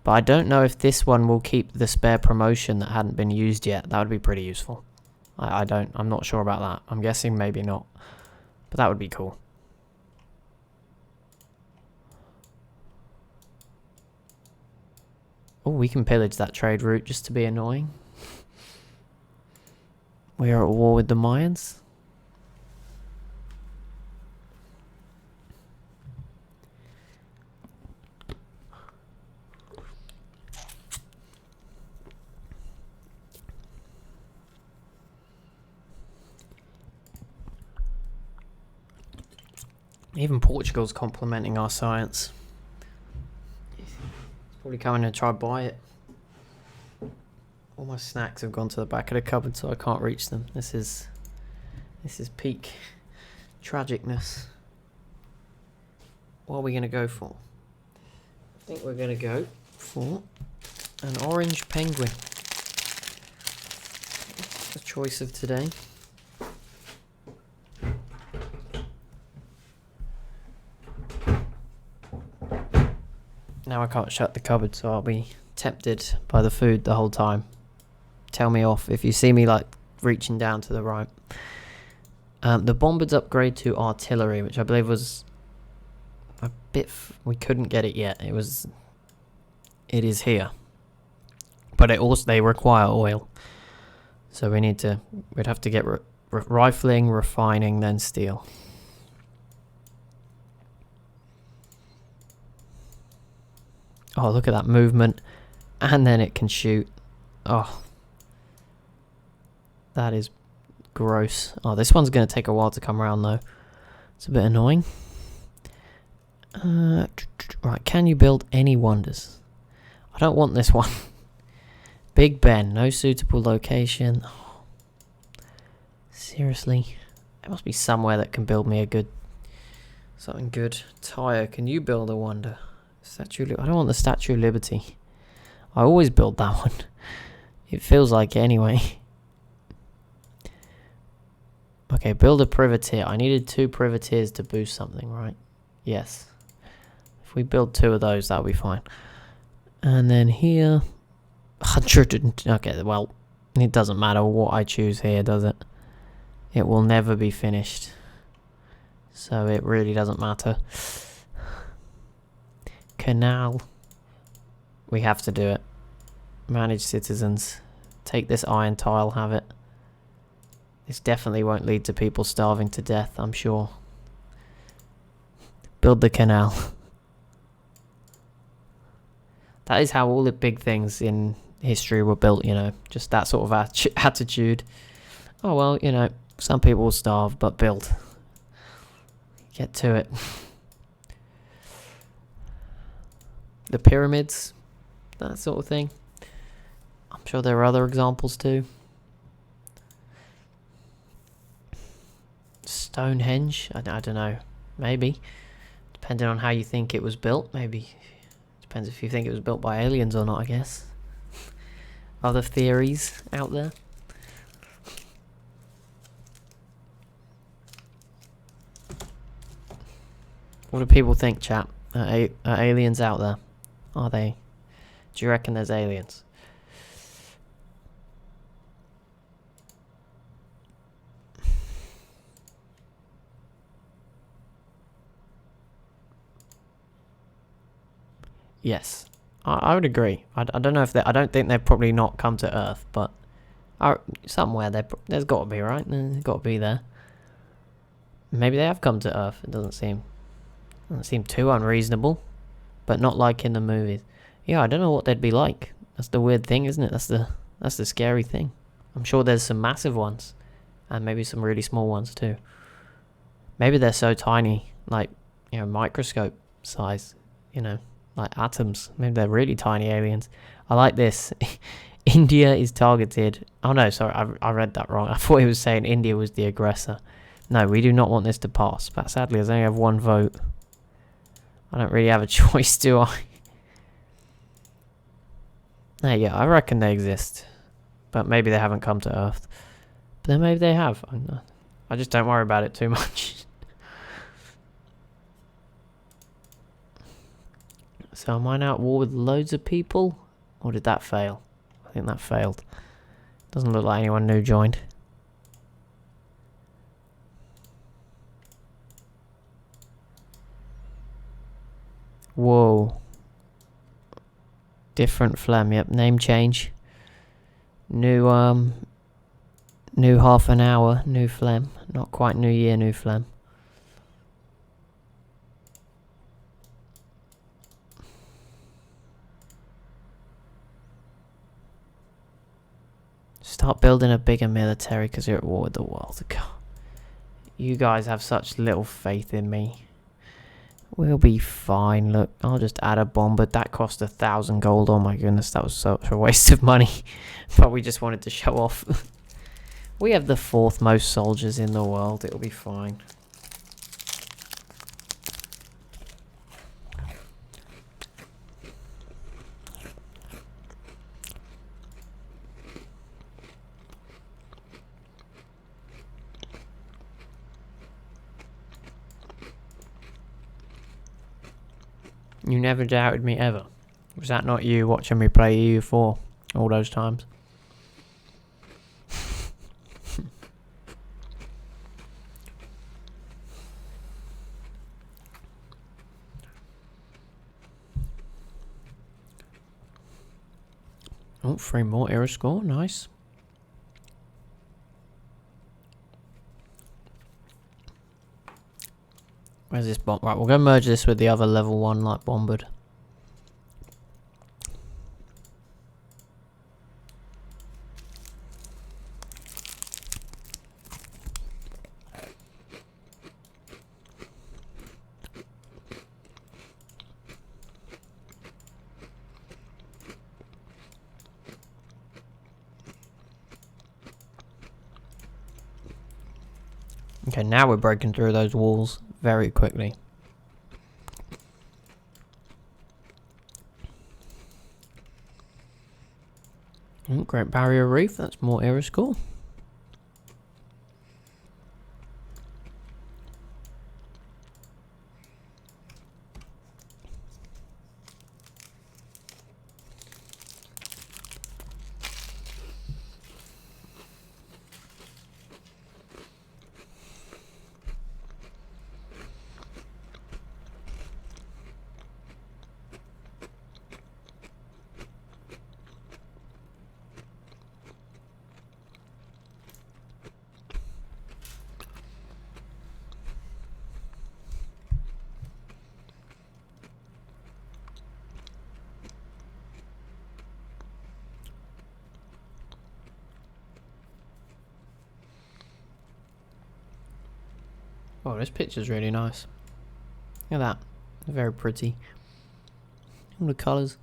But I don't know if this one will keep the spare promotion that hadn't been used yet. That would be pretty useful. I'm not sure about that. I'm guessing maybe not. But that would be cool. Oh, we can pillage that trade route just to be annoying. We are at war with the Mayans. Even Portugal's complimenting our science. It's probably coming to try buy it. All my snacks have gone to the back of the cupboard, so I can't reach them. This is peak tragicness. What are we gonna go for? I think we're gonna go for an orange penguin. That's the choice of today. Now I can't shut the cupboard, so I'll be tempted by the food the whole time. Tell me off if you see me like reaching down to the right. The bombards upgrade to artillery, which I believe was a bit. We couldn't get it yet. It is here, but they require oil, so we'd have to get rifling, refining, then steel. Oh, look at that movement. And then it can shoot. Oh. That is gross. Oh, this one's going to take a while to come around, though. It's a bit annoying. Right, can you build any wonders? I don't want this one. Big Ben, no suitable location. Oh. Seriously? There must be somewhere that can build me something good. Tyre, can you build a wonder? I don't want the Statue of Liberty. I always build that one. It feels like it anyway. Okay, build a privateer. I needed 2 privateers to boost something, right? Yes. If we build 2 of those, that'll be fine. And then here... 100... Okay, well, it doesn't matter what I choose here, does it? It will never be finished. So it really doesn't matter. Canal. We have to do it. Manage citizens. Take this iron tile, have it. This definitely won't lead to people starving to death, I'm sure. Build the canal. That is how all the big things in history were built, you know. Just that sort of attitude. Oh well, you know, some people will starve, but build. Get to it. The pyramids, that sort of thing. I'm sure there are other examples too. Stonehenge, I don't know. Maybe. Depending on how you think it was built. Maybe. Depends if you think it was built by aliens or not, I guess. Other theories out there. What do people think, chap? Are aliens out there? Are they? Do you reckon there's aliens? Yes, I would agree. I don't know if I don't think they've probably not come to Earth, but somewhere there's got to be, right? There's got to be there. Maybe they have come to Earth. It doesn't seem too unreasonable, but not like in the movies. Yeah, I don't know what they'd be like. That's the weird thing, isn't it? That's the scary thing. I'm sure there's some massive ones, and maybe some really small ones too. Maybe they're so tiny, like, you know, microscope size, you know, like atoms. Maybe they're really tiny aliens. I like this. India is targeted. Oh no, sorry, I read that wrong. I thought he was saying India was the aggressor. No, we do not want this to pass. But sadly, I only have 1 vote. I don't really have a choice, do I? Yeah, I reckon they exist. But maybe they haven't come to Earth. But then maybe they have. I just don't worry about it too much. So am I now at war with loads of people? Or did that fail? I think that failed. Doesn't look like anyone new joined. Whoa. Different phlegm, yep. Name change. New half an hour, new phlegm. Not quite new year, new phlegm. Start building a bigger military because you're at war with the world. God. You guys have such little faith in me. We'll be fine. Look, I'll just add a bomber. That cost 1,000 gold. Oh my goodness, that was such a waste of money. But we just wanted to show off. We have the 4th most soldiers in the world. It'll be fine. You never doubted me ever. Was that not you watching me play EU4 all those times? Oh, 3 more era score, nice. Where's this bomb? Right, we'll go merge this with the other level 1 like bombard. Okay, now we're breaking through those walls very quickly. Oh, Great Barrier Reef, that's more era score. Oh, this picture's really nice. Look at that. Very pretty. All the colours.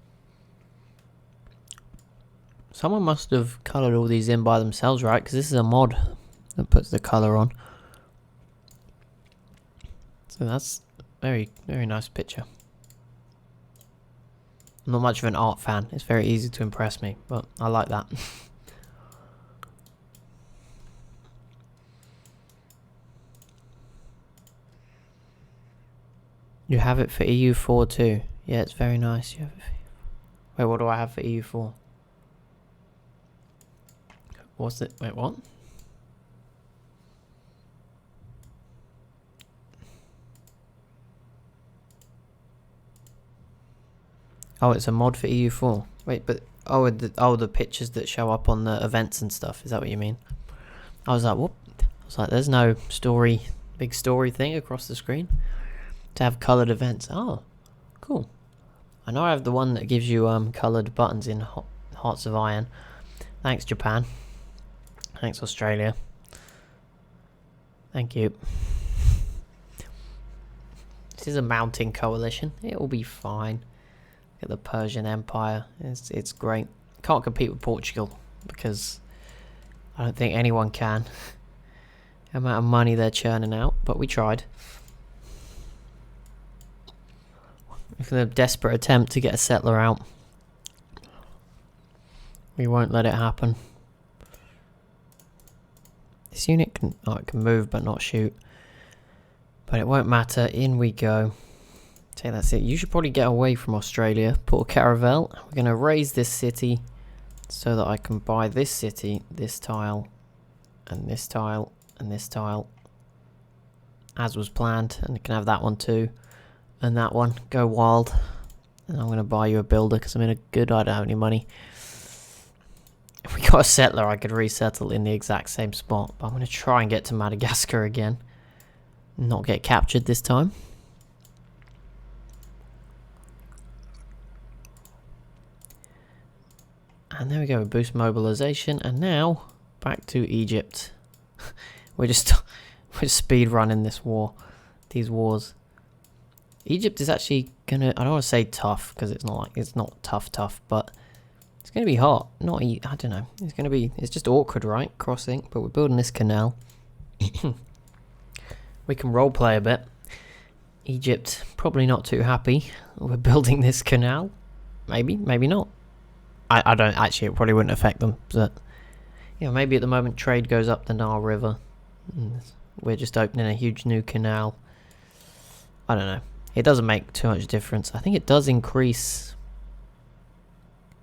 Someone must have coloured all these in by themselves, right? Because this is a mod that puts the colour on. So that's very, very nice picture. I'm not much of an art fan. It's very easy to impress me, but I like that. You have it for EU4 too. Yeah, it's very nice. You have it for... Wait, what do I have for EU4? What's it? Wait, what? Oh, it's a mod for EU4. Wait, but the pictures that show up on the events and stuff. Is that what you mean? I was like, what? I was like, there's no story, big story thing across the screen to have coloured events. Oh, cool. I know I have the one that gives you coloured buttons in Hearts of Iron. Thanks, Japan. Thanks, Australia. Thank you. This is a mounting coalition. It will be fine. Look at the Persian Empire. It's great. Can't compete with Portugal because I don't think anyone can. The amount of money they're churning out, but we tried. With a desperate attempt to get a settler out. We won't let it happen. This unit can, it can move but not shoot. But it won't matter. In we go. Okay, that's it. You should probably get away from Australia. Put a caravel. We're going to raise this city so that I can buy this city, this tile, and this tile, and this tile. As was planned. And you can have that one too. And that one. Go wild. And I'm going to buy you a builder because I'm in a good... I don't have any money. If we got a settler, I could resettle in the exact same spot. But I'm going to try and get to Madagascar again. Not get captured this time. And there we go. Boost mobilization. And now, back to Egypt. we're just speed running this war. These wars. Egypt is actually going to... I don't want to say tough, because it's not like... It's not tough, but... It's going to be hot. Not, I don't know. It's going to be... It's just awkward, right? Crossing. But we're building this canal. We can roleplay a bit. Egypt, probably not too happy. We're building this canal. Maybe. Maybe not. I don't... Actually, it probably wouldn't affect them. But... Yeah, maybe at the moment trade goes up the Nile River. We're just opening a huge new canal. I don't know. It doesn't make too much difference. I think it does increase...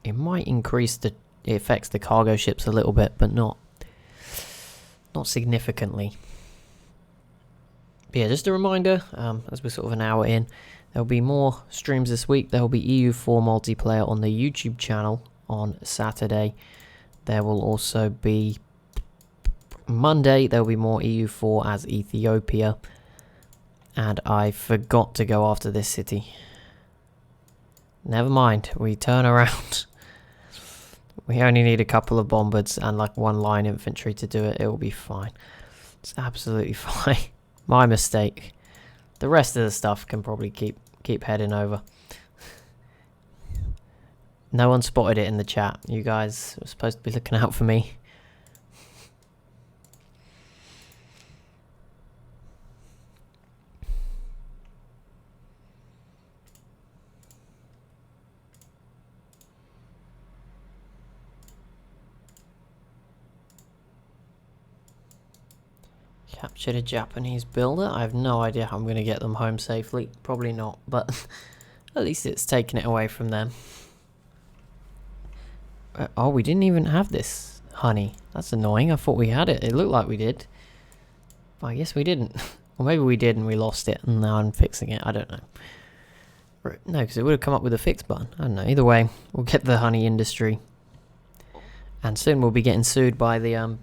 It might increase the... It affects the cargo ships a little bit, but not significantly. But yeah, just a reminder, as we're sort of an hour in, there'll be more streams this week. There'll be EU4 multiplayer on the YouTube channel on Saturday. There will also be... Monday, there'll be more EU4 as Ethiopia. And I forgot to go after this city. Never mind, we turn around. We only need a couple of bombards and like one line infantry to do it. It will be fine. It's absolutely fine. My mistake. The rest of the stuff can probably keep heading over. No one spotted it in the chat. You guys were supposed to be looking out for me. Captured a Japanese builder. I have no idea how I'm going to get them home safely. Probably not, but at least it's taken it away from them. Oh, we didn't even have this honey. That's annoying. I thought we had it. It looked like we did. But I guess we didn't. Or maybe we did and we lost it and now I'm fixing it. I don't know. No, because it would have come up with a fix button. I don't know. Either way, we'll get the honey industry. And soon we'll be getting sued by the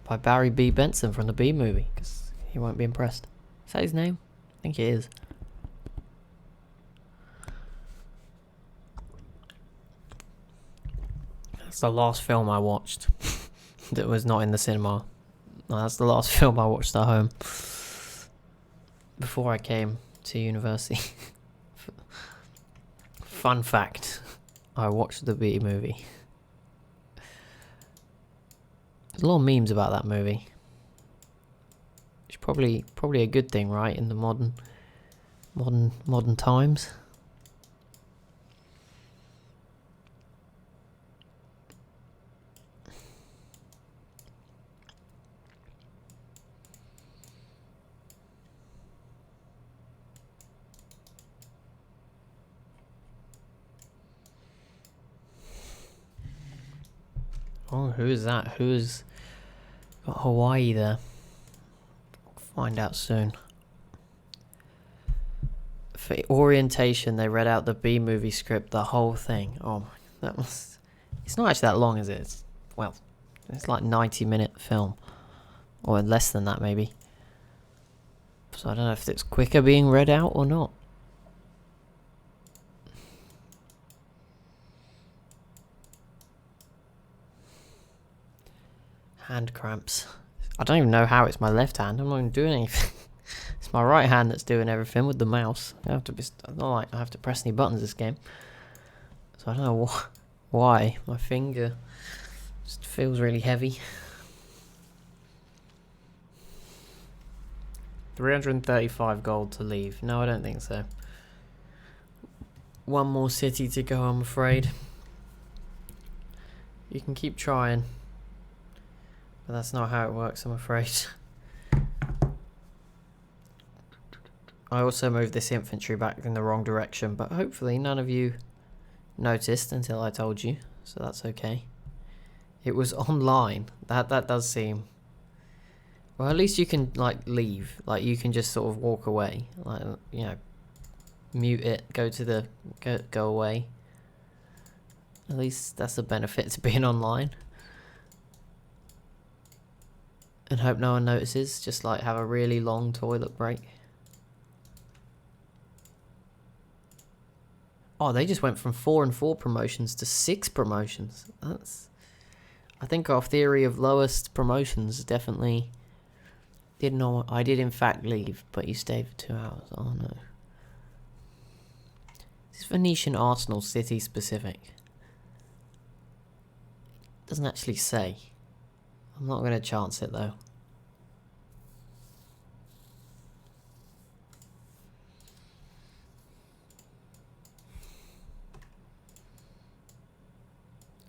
by Barry B. Benson from the Bee Movie, because he won't be impressed. Is that his name? I think it is. That's the last film I watched that was not in the cinema. No, that's the last film I watched at home before I came to university. Fun fact, I watched the Bee Movie. There's a lot of memes about that movie. It's probably a good thing, right? In the modern times. Oh, who is that? Who's got Hawaii there? Find out soon. For orientation, they read out the B movie script, the whole thing. Oh, that was... It's not actually that long, is it? It's, well, it's like 90-minute film. Or less than that, maybe. So I don't know if it's quicker being read out or not. Hand cramps. I don't even know how it's my left hand. I'm not even doing anything. It's my right hand that's doing everything with the mouse. I have to be... Not like I have to press any buttons this game. So I don't know why. My finger just feels really heavy. 335 gold to leave. No, I don't think so. one more city to go, I'm afraid. You can keep trying, but that's not how it works, I'm afraid. I also moved this infantry back in the wrong direction, but hopefully none of you noticed until I told you, so that's okay. It was online. That does seem... Well, at least you can, like, leave. Like, you can just sort of walk away. Like, you know, mute it, go to the... go away. At least that's a benefit to being online. And hope no one notices. Just, like, have a really long toilet break. Oh, they just went from 4 and 4 promotions to 6 promotions. That's... I think our theory of lowest promotions definitely... Didn't know. I did in fact leave, but you stayed for 2 hours. Oh no. Is this Venetian Arsenal city specific? Doesn't actually say. I'm not going to chance it though.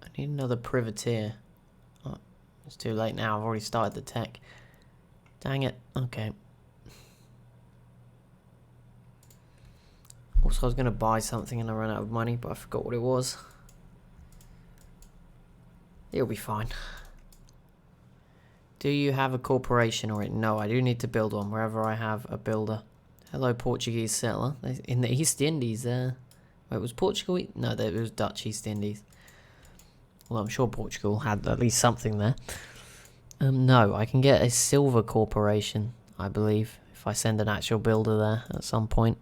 I need another privateer. Oh, it's too late now. I've already started the tech. Dang it. Okay. Also, I was going to buy something and I ran out of money, but I forgot what it was. It'll be fine. Do you have a corporation or it? No, I do need to build one wherever I have a builder. Hello, Portuguese settler. In the East Indies there. Wait, was Portugal? No, it was Dutch East Indies. Well, I'm sure Portugal had at least something there. No, I can get a silver corporation, I believe, if I send an actual builder there at some point.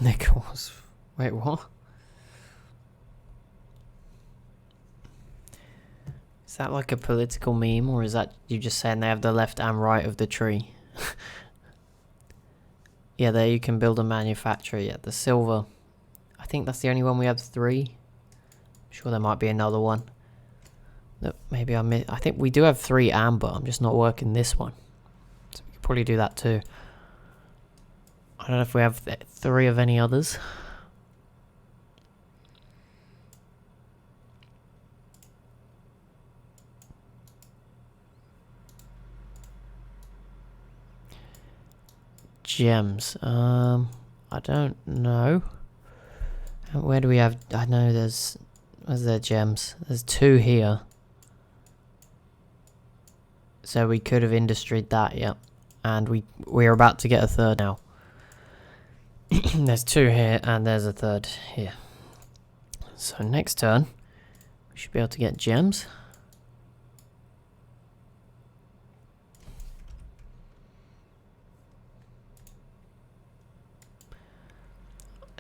Nichols. Wait, what? Is that like a political meme, or is that you just saying they have the left and right of the tree? Yeah, there you can build a manufacturer. Yeah, the silver. I think that's the only one we have 3. I'm sure there might be another one. That maybe I missed. I think we do have 3 amber. I'm just not working this one. So we could probably do that too. I don't know if we have 3 of any others. Gems. I don't know. Where do we have... I know there's... Where's there gems? There's 2 here. So we could have industried that, yep. And we're about to get a 3rd now. There's 2 here and there's a 3rd here. So next turn, we should be able to get gems.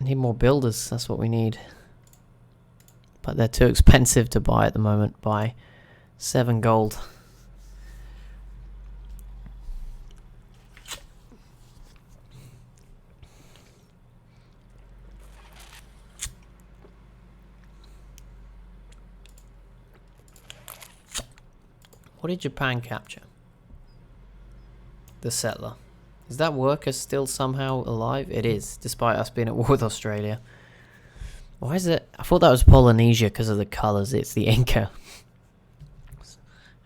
I need more builders, that's what we need. But they're too expensive to buy at the moment by 7 gold. What did Japan capture? The settler. Is that worker still somehow alive? It is, despite us being at war with Australia. Why is it? I thought that was Polynesia because of the colours. It's the Inca.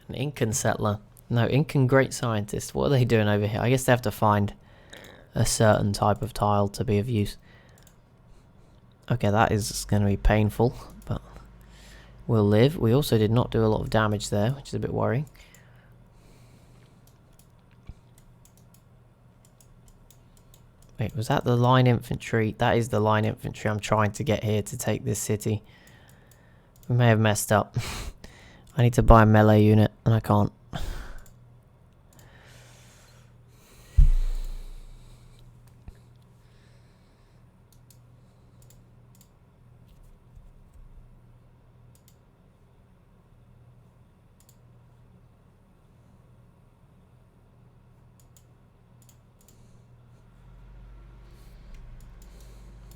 An Incan settler. No, Incan great scientist. What are they doing over here? I guess they have to find a certain type of tile to be of use. Okay, that is going to be painful, but we'll live. We also did not do a lot of damage there, which is a bit worrying. Wait, was that the line infantry? That is the line infantry I'm trying to get here to take this city. We may have messed up. I need to buy a melee unit, and I can't.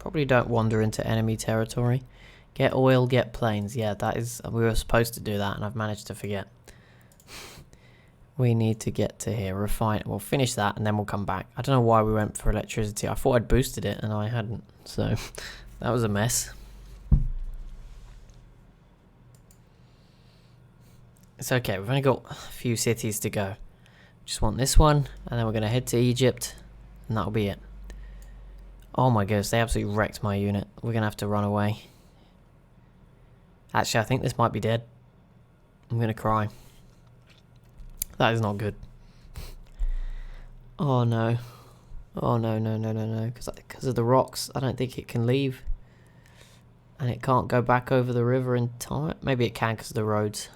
Probably don't wander into enemy territory. Get oil, get planes. Yeah, that is... We were supposed to do that, and I've managed to forget. We need to get to here. Refine... We'll finish that, and then we'll come back. I don't know why we went for electricity. I thought I'd boosted it, and I hadn't. So, that was a mess. It's okay. We've only got a few cities to go. Just want this one, and then we're going to head to Egypt, and that'll be it. Oh my goodness, they absolutely wrecked my unit. We're going to have to run away. Actually, I think this might be dead. I'm going to cry. That is not good. Oh no. Oh no, no, no, no, no. Because of the rocks, I don't think it can leave. And it can't go back over the river in time. Maybe it can because of the roads.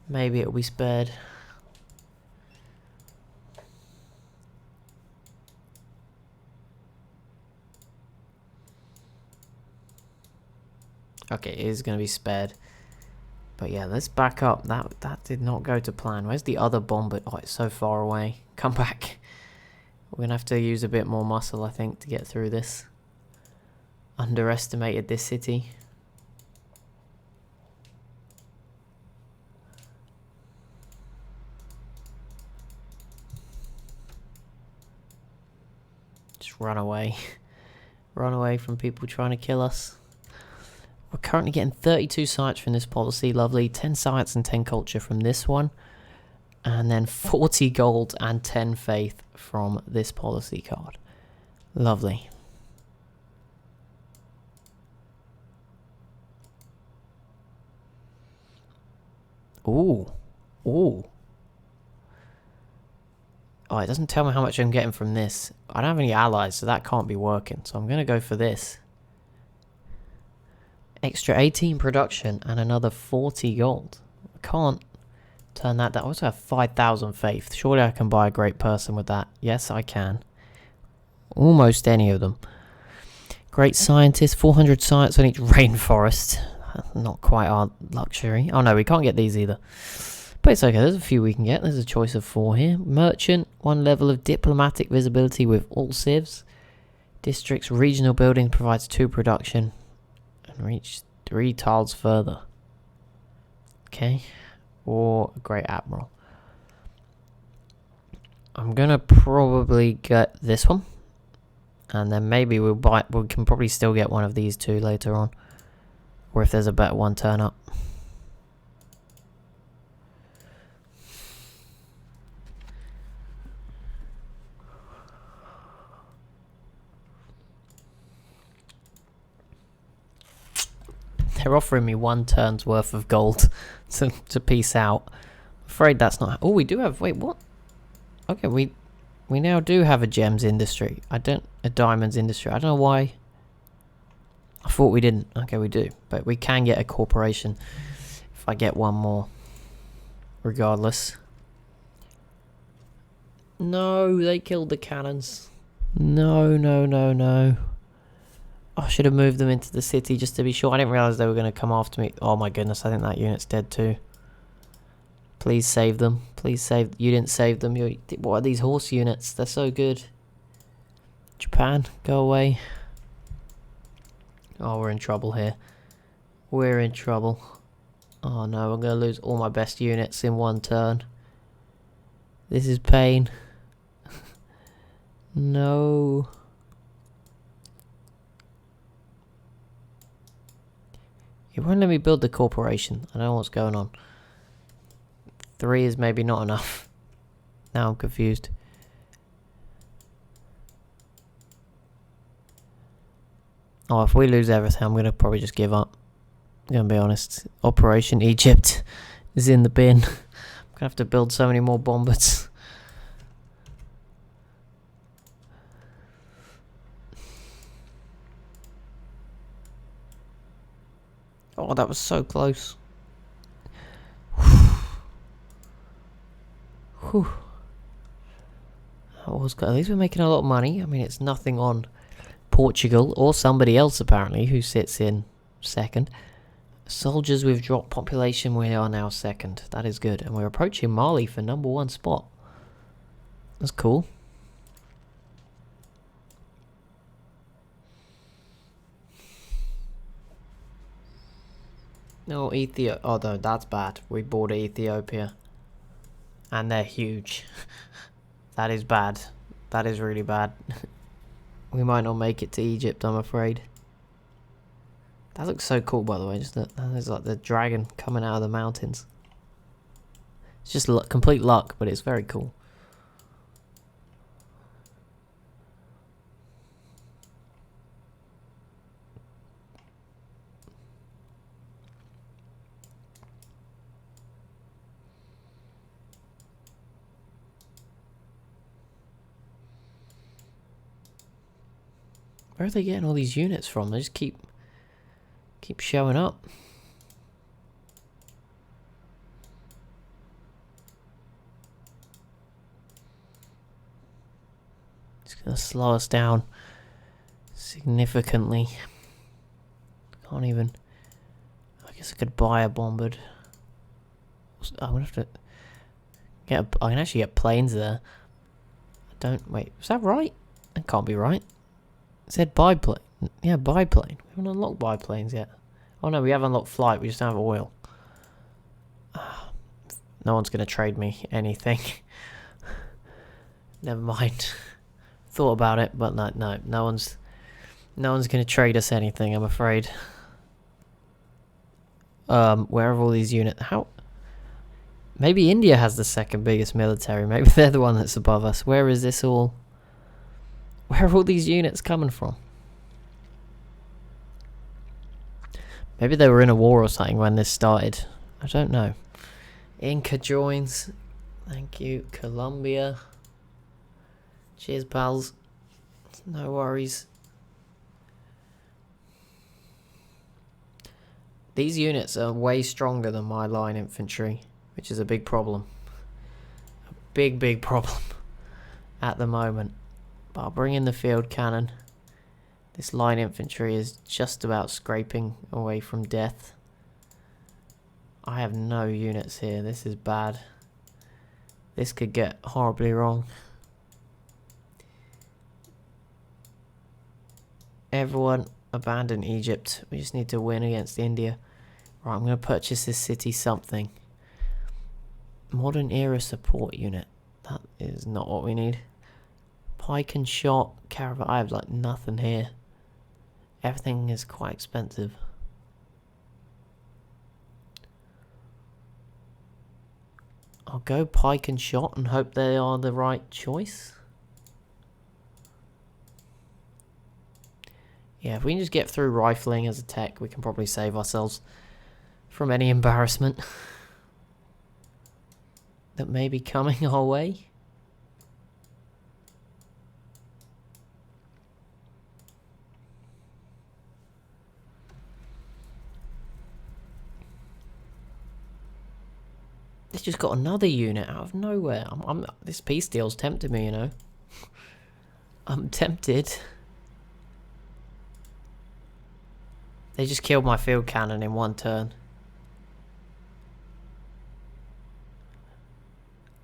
Maybe it'll be spared. Okay, it is going to be spared. But yeah, let's back up. That did not go to plan. Where's the other bomber? Oh, it's so far away. Come back. We're going to have to use a bit more muscle, I think, to get through this. Underestimated this city. Just run away. Run away from people trying to kill us. We're currently getting 32 science from this policy, lovely. 10 science and 10 culture from this one. And then 40 gold and 10 faith from this policy card. Lovely. Ooh. Ooh. Oh, it doesn't tell me how much I'm getting from this. I don't have any allies, so that can't be working. So I'm going to go for this. Extra 18 production and another 40 gold. I can't turn that down. I also have 5,000 faith. Surely I can buy a great person with that. Yes, I can. Almost any of them. Great scientist. 400 science on each rainforest. Not quite our luxury. Oh no, we can't get these either. But it's okay. There's a few we can get. There's a choice of 4 here. Merchant. 1 level of diplomatic visibility with all civs. Districts. Regional building provides 2 production. Reach 3 tiles further. Okay. Or a great admiral. I'm gonna probably get this one. And then maybe we can probably still get one of these 2 later on. Or if there's a better one turn up. They're offering me 1 turn's worth of gold to piece out. I'm afraid that's not... Oh, we do have... Wait, what? Okay, we now do have a gems industry. A diamonds industry. I don't know why. I thought we didn't. Okay, we do. But we can get a corporation if I get 1 more. Regardless. No, they killed the cannons. No, no, no, no. I should have moved them into the city just to be sure. I didn't realise they were going to come after me. Oh my goodness, I think that unit's dead too. Please save them. Please save... You didn't save them. What are these horse units? They're so good. Japan, go away. Oh, we're in trouble here. We're in trouble. Oh no, I'm going to lose all my best units in 1 turn. This is pain. No... It won't let me build the corporation. I don't know what's going on. 3 is maybe not enough. Now I'm confused. Oh, if we lose everything, I'm going to probably just give up. I'm going to be honest. Operation Egypt is in the bin. I'm going to have to build so many more bombers. Oh, that was so close. Whew. That was good. At least we're making a lot of money. I mean, it's nothing on Portugal or somebody else apparently who sits in 2nd. Soldiers with dropped population, we are now 2nd. That is good. And we're approaching Mali for number 1 spot. That's cool. No, Ethiopia. Oh, no, that's bad. We bought Ethiopia. And they're huge. That is bad. That is really bad. We might not make it to Egypt, I'm afraid. That looks so cool, by the way. Just there's like the dragon coming out of the mountains. It's just complete luck, but it's very cool. Where are they getting all these units from? They just keep showing up. It's gonna slow us down significantly. Can't even. I guess I could buy a bombard. I'm gonna have to get. I can actually get planes there. I don't. Wait, is that right? That can't be right. It said biplane. Yeah, biplane. We haven't unlocked biplanes yet. Oh no, we have unlocked flight. We just don't have oil. No one's gonna trade me anything. Never mind. Thought about it, but no one's gonna trade us anything, I'm afraid. Where are all these units? How? Maybe India has the second biggest military. Maybe they're the one that's above us. Where is this all? Where are all these units coming from? Maybe they were in a war or something when this started. I don't know. Inca joins. Thank you. Colombia. Cheers, pals. No worries. These units are way stronger than my line infantry, which is a big problem. A big problem at the moment. But I'll bring in the field cannon. This line infantry is just about scraping away from death. I have no units here. This is bad. This could get horribly wrong. Everyone abandon Egypt. We just need to win against India. Right, I'm going to purchase this city something. Modern era support unit. That is not what we need. Pike and shot, caravan. I have like nothing here. Everything is quite expensive. I'll go pike and shot and hope they are the right choice. Yeah, if we can just get through rifling as a tech, we can probably save ourselves from any embarrassment that may be coming our way. It's just got another unit out of nowhere. This peace deal's tempted me, you know. I'm tempted. They just killed my field cannon in one turn.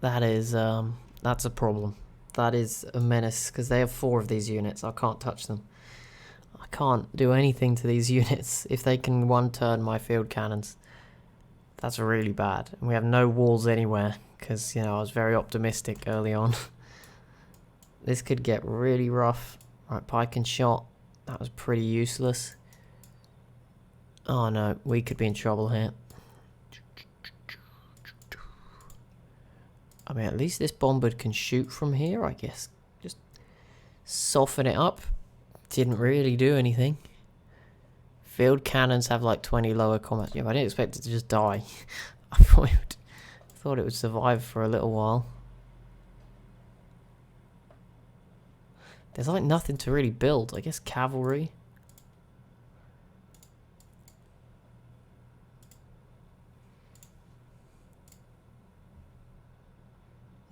That is, that's a problem. That is a menace, because they have 4 of these units. I can't touch them. I can't do anything to these units if they can one turn my field cannons. That's really bad. And we have no walls anywhere, because, you know, I was very optimistic early on. This could get really rough. Right, pike and shot. That was pretty useless. Oh no, we could be in trouble here. I mean, at least this bombard can shoot from here, I guess. Just soften it up. Didn't really do anything. Field cannons have like 20 lower combat. Yeah, I didn't expect it to just die. I thought it would survive for a little while. There's like nothing to really build. I guess cavalry.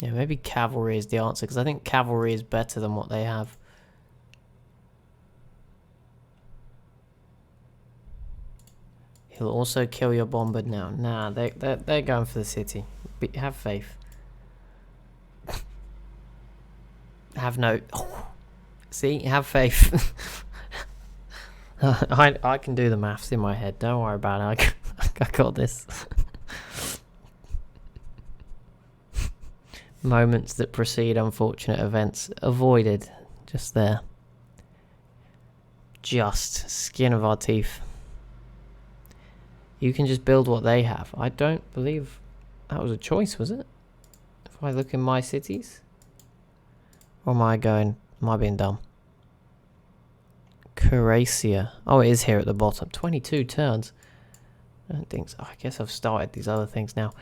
Yeah, maybe cavalry is the answer, because I think cavalry is better than what they have. He'll also kill your bombard now. Nah, they're going for the city. Have faith. Have no... Oh, see? Have faith. I can do the maths in my head. Don't worry about it. I got this. Moments that precede unfortunate events. Avoided. Just there. Just. Skin of our teeth. You can just build what they have. I don't believe that was a choice, was it? If I look in my cities? Or am I being dumb? Croatia. Oh, it is here at the bottom. 22 turns. I don't think so. I guess I've started these other things now.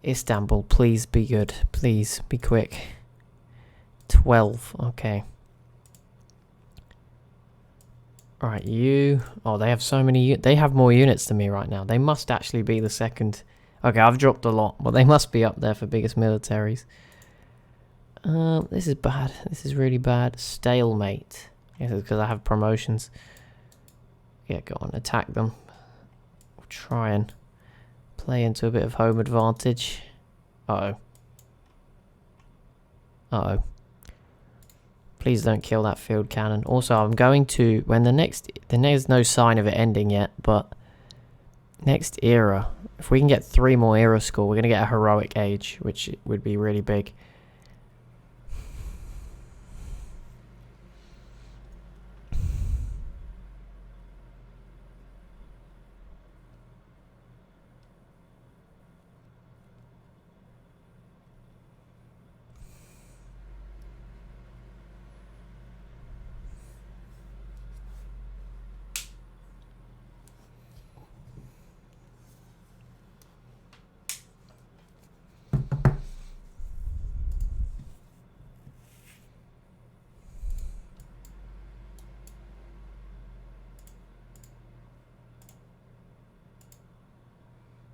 Istanbul, please be good. Please be quick. 12. Okay. Right, you... Oh, they have so many... They have more units than me right now. They must actually be the second... Okay, I've dropped a lot, but they must be up there for biggest militaries. This is bad. This is really bad. Stalemate. I guess it's because I have promotions. Yeah, go on, attack them. We'll try and play into a bit of home advantage. Uh-oh. Uh-oh. Please don't kill that field cannon. Also, I'm going to... When there's no sign of it ending yet, but... Next era. If we can get 3 more era score, we're going to get a heroic age, which would be really big.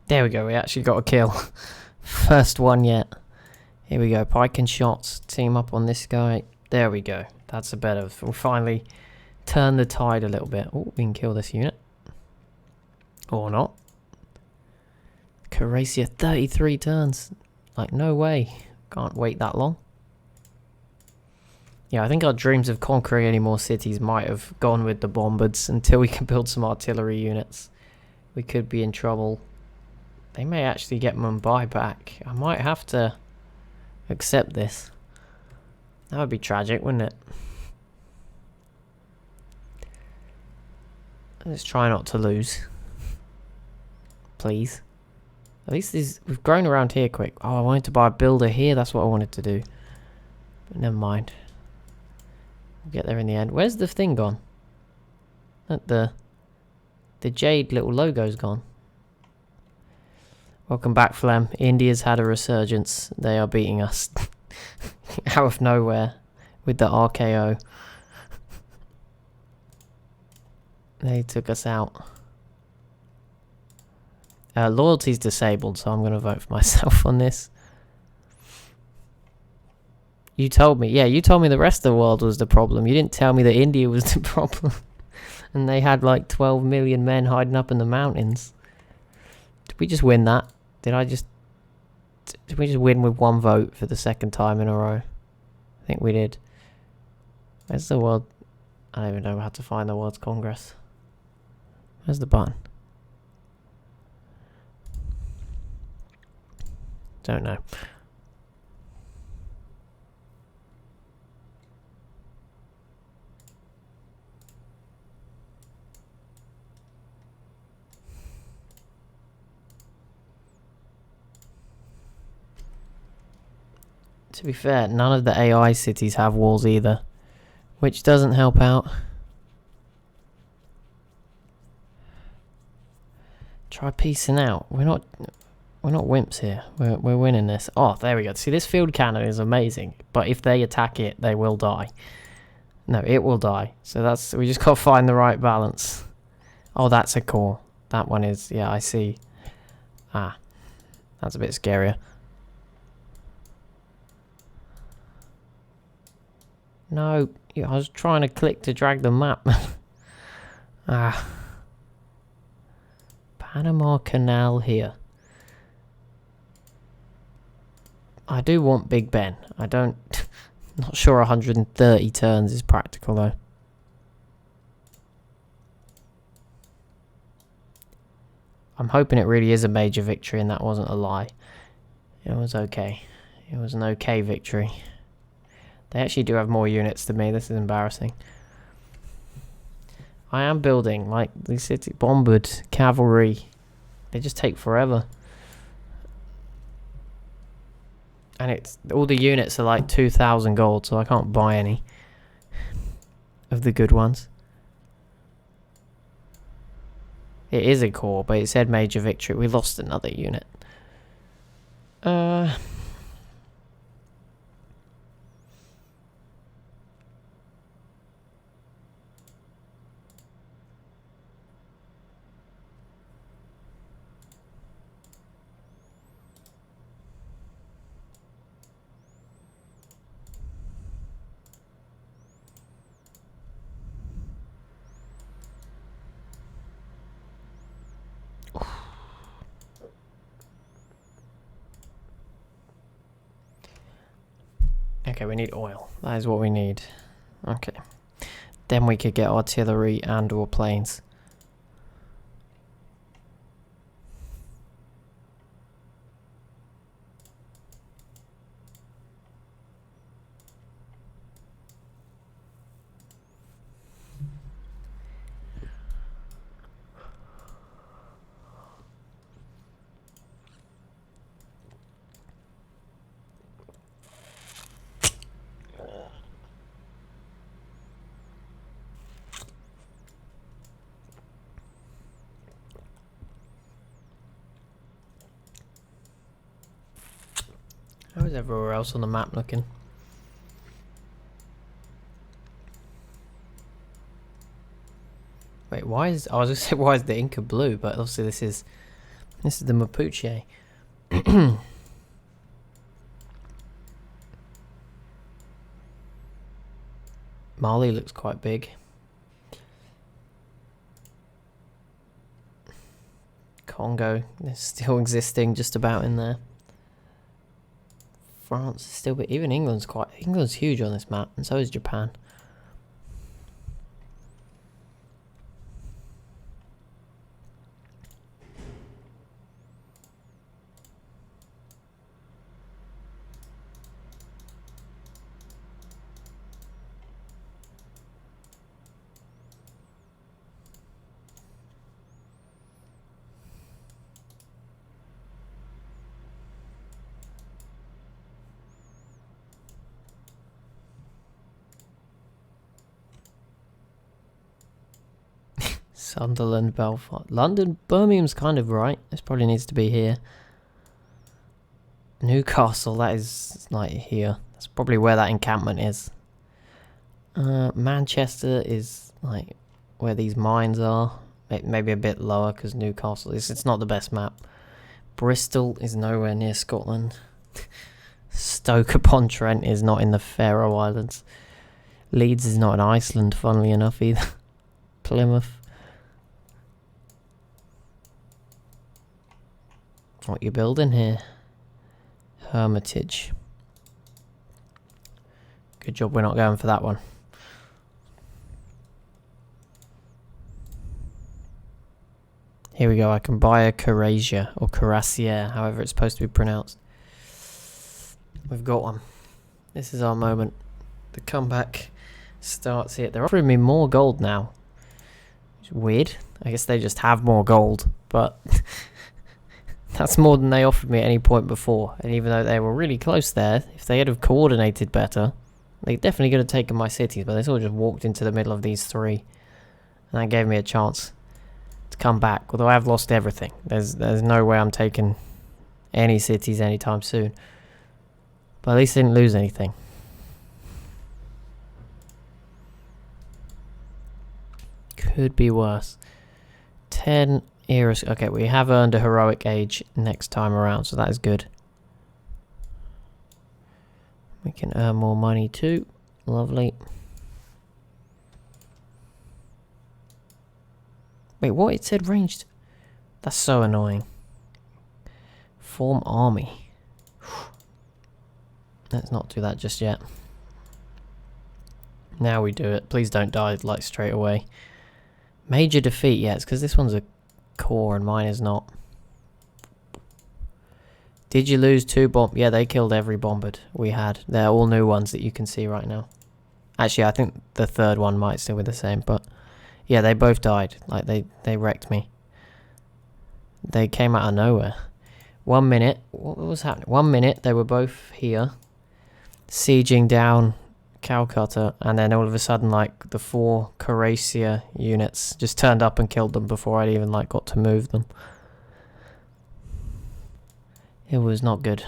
There we go, we actually got a kill. First one yet. Here we go, pike and shots. Team up on this guy. There we go. That's a better... We'll finally turn the tide a little bit. Oh, we can kill this unit. Or not. Croatia, 33 turns. Like, no way. Can't wait that long. Yeah, I think our dreams of conquering any more cities might have gone with the bombards until we can build some artillery units. We could be in trouble. They may actually get Mumbai back. I might have to accept this. That would be tragic, wouldn't it? Let's try not to lose. Please. At least we've grown around here quick. Oh, I wanted to buy a builder here. That's what I wanted to do. But never mind. We'll get there in the end. Where's the thing gone? The jade little logo's gone. Welcome back, Flem. India's had a resurgence. They are beating us. Out of nowhere. With the RKO. They took us out. Loyalty's disabled, so I'm going to vote for myself on this. You told me. Yeah, you told me the rest of the world was the problem. You didn't tell me that India was the problem. And they had like 12 million men hiding up in the mountains. Did we just win that? Did we just win with 1 vote for the 2nd time in a row? I think we did. Where's the world? I don't even know how to find the World's Congress. Where's the button? Don't know. To be fair, none of the AI cities have walls either, which doesn't help out. Try piecing out. We're not wimps here. We're winning this. Oh, there we go. See, this field cannon is amazing, but if they attack it, they will die. No, it will die. So we just got to find the right balance. Oh, that's a core. That one is, yeah, I see. Ah, that's a bit scarier. No, I was trying to click to drag the map. Ah. Panama Canal here. I do want Big Ben. I don't... Not sure 130 turns is practical though. I'm hoping it really is a major victory and that wasn't a lie. It was okay. It was an okay victory. They actually do have more units than me. This is embarrassing. I am building, like, these city bombard cavalry. They just take forever. And it's all the units are like 2,000 gold, so I can't buy any of the good ones. It is a core, but it said major victory. We lost another unit. Okay, we need oil. That is what we need. Okay. Then we could get artillery and or planes. How is everywhere else on the map looking? Wait, why is... I was going to say, why is the Inca blue? But obviously this is the Mapuche. Mali looks quite big. Congo is still existing just about in there. France is still big. Even England's huge on this map, and so is Japan. Sunderland, Belfast, London, Birmingham's kind of right. This probably needs to be here. Newcastle, that is like here. That's probably where that encampment is. Manchester is like where these mines are. Maybe a bit lower because Newcastle is. It's not the best map. Bristol is nowhere near Scotland. Stoke-upon-Trent is not in the Faroe Islands. Leeds is not in Iceland, funnily enough, either. Plymouth. What you building here? Hermitage. Good job we're not going for that one. Here we go, I can buy a Courasia, or Cuirassier, however it's supposed to be pronounced. We've got one. This is our moment. The comeback starts here. They're offering me more gold now. It's weird. I guess they just have more gold, but that's more than they offered me at any point before. And even though they were really close there, if they had have coordinated better, they definitely could have taken my cities, but they sort of just walked into the middle of these three. And that gave me a chance to come back, although I have lost everything. There's no way I'm taking any cities anytime soon. But at least I didn't lose anything. Could be worse. 10 eras. Okay, we have earned a heroic age next time around, so that is good. We can earn more money too. Lovely. Wait, what? It said ranged. That's so annoying. Form army. Let's not do that just yet. Now we do it. Please don't die like straight away. Major defeat. Yeah, it's because this one's a core and mine is not. Did you lose 2 bomb? Yeah, they killed every bombard we had. They're all new ones that you can see right now. Actually, I think the 3rd one might still be the same, but yeah, they both died. Like, they wrecked me. They came out of nowhere. 1 minute, what was happening? 1 minute, they were both here, sieging down Calcutta, and then all of a sudden, like, the 4 Croatia units just turned up and killed them before I'd even, like, got to move them. It was not good.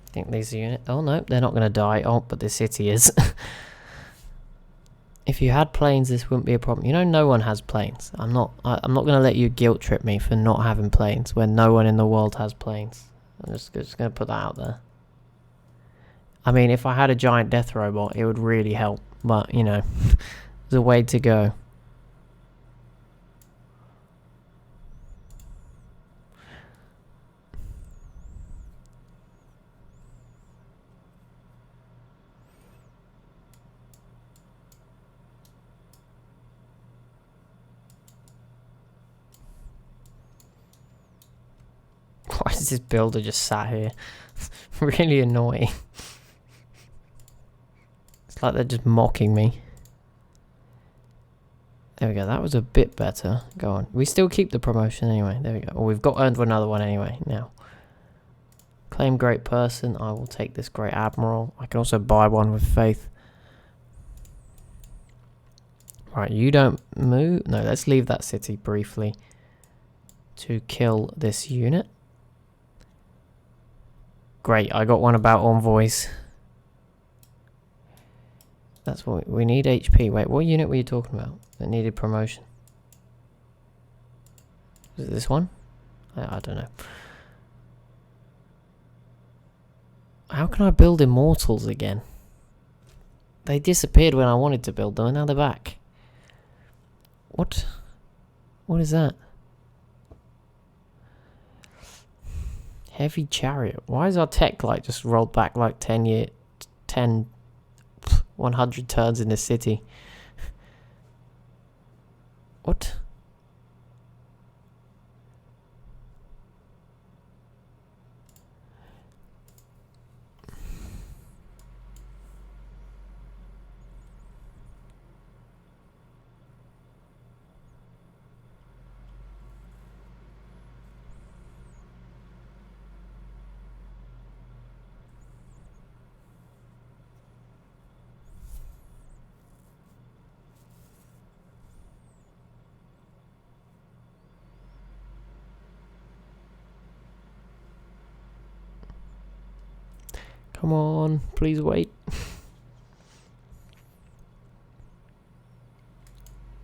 I think these units... Oh, no, they're not going to die. Oh, but the city is. If you had planes, this wouldn't be a problem. You know, no one has planes. I'm not going to let you guilt trip me for not having planes when no one in the world has planes. I'm just going to put that out there. I mean, if I had a giant death robot, it would really help. But, you know, there's a way to go. Why is this builder just sat here? Really annoying. It's like they're just mocking me. There we go, that was a bit better. Go on. We still keep the promotion anyway. There we go. Well, we've got earned another one anyway now. Claim great person. I will take this great admiral. I can also buy one with faith. Right, you don't move. No, let's leave that city briefly to kill this unit. Great, I got one about envoys. That's what we need. HP. Wait, what unit were you talking about that needed promotion? Was it this one? I don't know. How can I build immortals again? They disappeared when I wanted to build them and now they're back. What? What is that? Heavy chariot. Why is our tech like just rolled back like 100 turns in the city? What? Come on, please wait.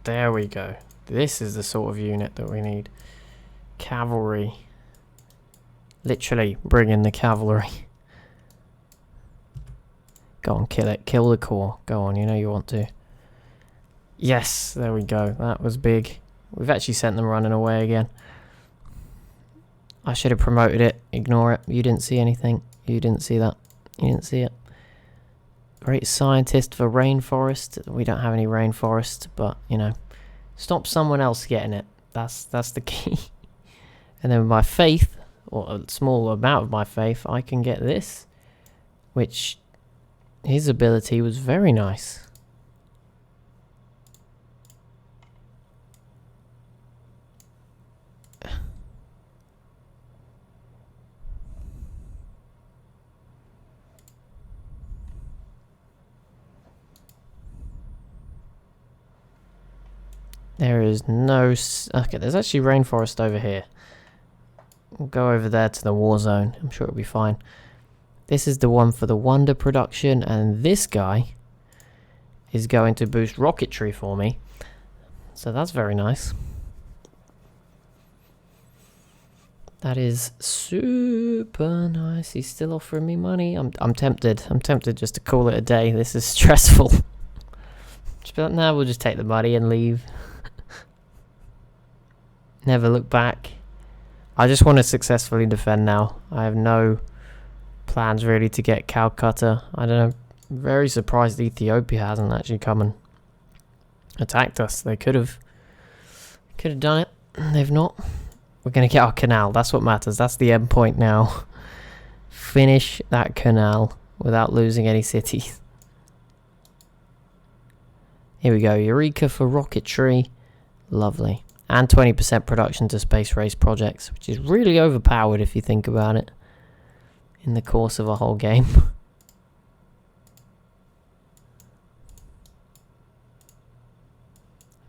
There we go. This is the sort of unit that we need. Cavalry. Literally, bring in the cavalry. Go on, kill it. Kill the core. Go on, you know you want to. Yes, there we go. That was big. We've actually sent them running away again. I should have promoted it. Ignore it. You didn't see anything. You didn't see that. You didn't see it. Great scientist for rainforest. We don't have any rainforest, but, you know, stop someone else getting it. That's the key. And then with my faith, or a small amount of my faith, I can get this, which his ability was very nice. There is no... Okay, there's actually rainforest over here. We'll go over there to the war zone. I'm sure it'll be fine. This is the one for the wonder production, and this guy is going to boost rocketry for me. So that's very nice. That is super nice. He's still offering me money. I'm tempted. I'm tempted just to call it a day. This is stressful. Just be like, nah, we'll just take the money and leave. Never look back. I just want to successfully defend now. I have no plans really to get Calcutta. I don't know. I'm very surprised Ethiopia hasn't actually come and attacked us. They could have done it. They've not. We're going to get our canal. That's what matters. That's the end point now. Finish that canal without losing any cities. Here we go. Eureka for rocketry. Lovely. And 20% production to space race projects, which is really overpowered if you think about it in the course of a whole game.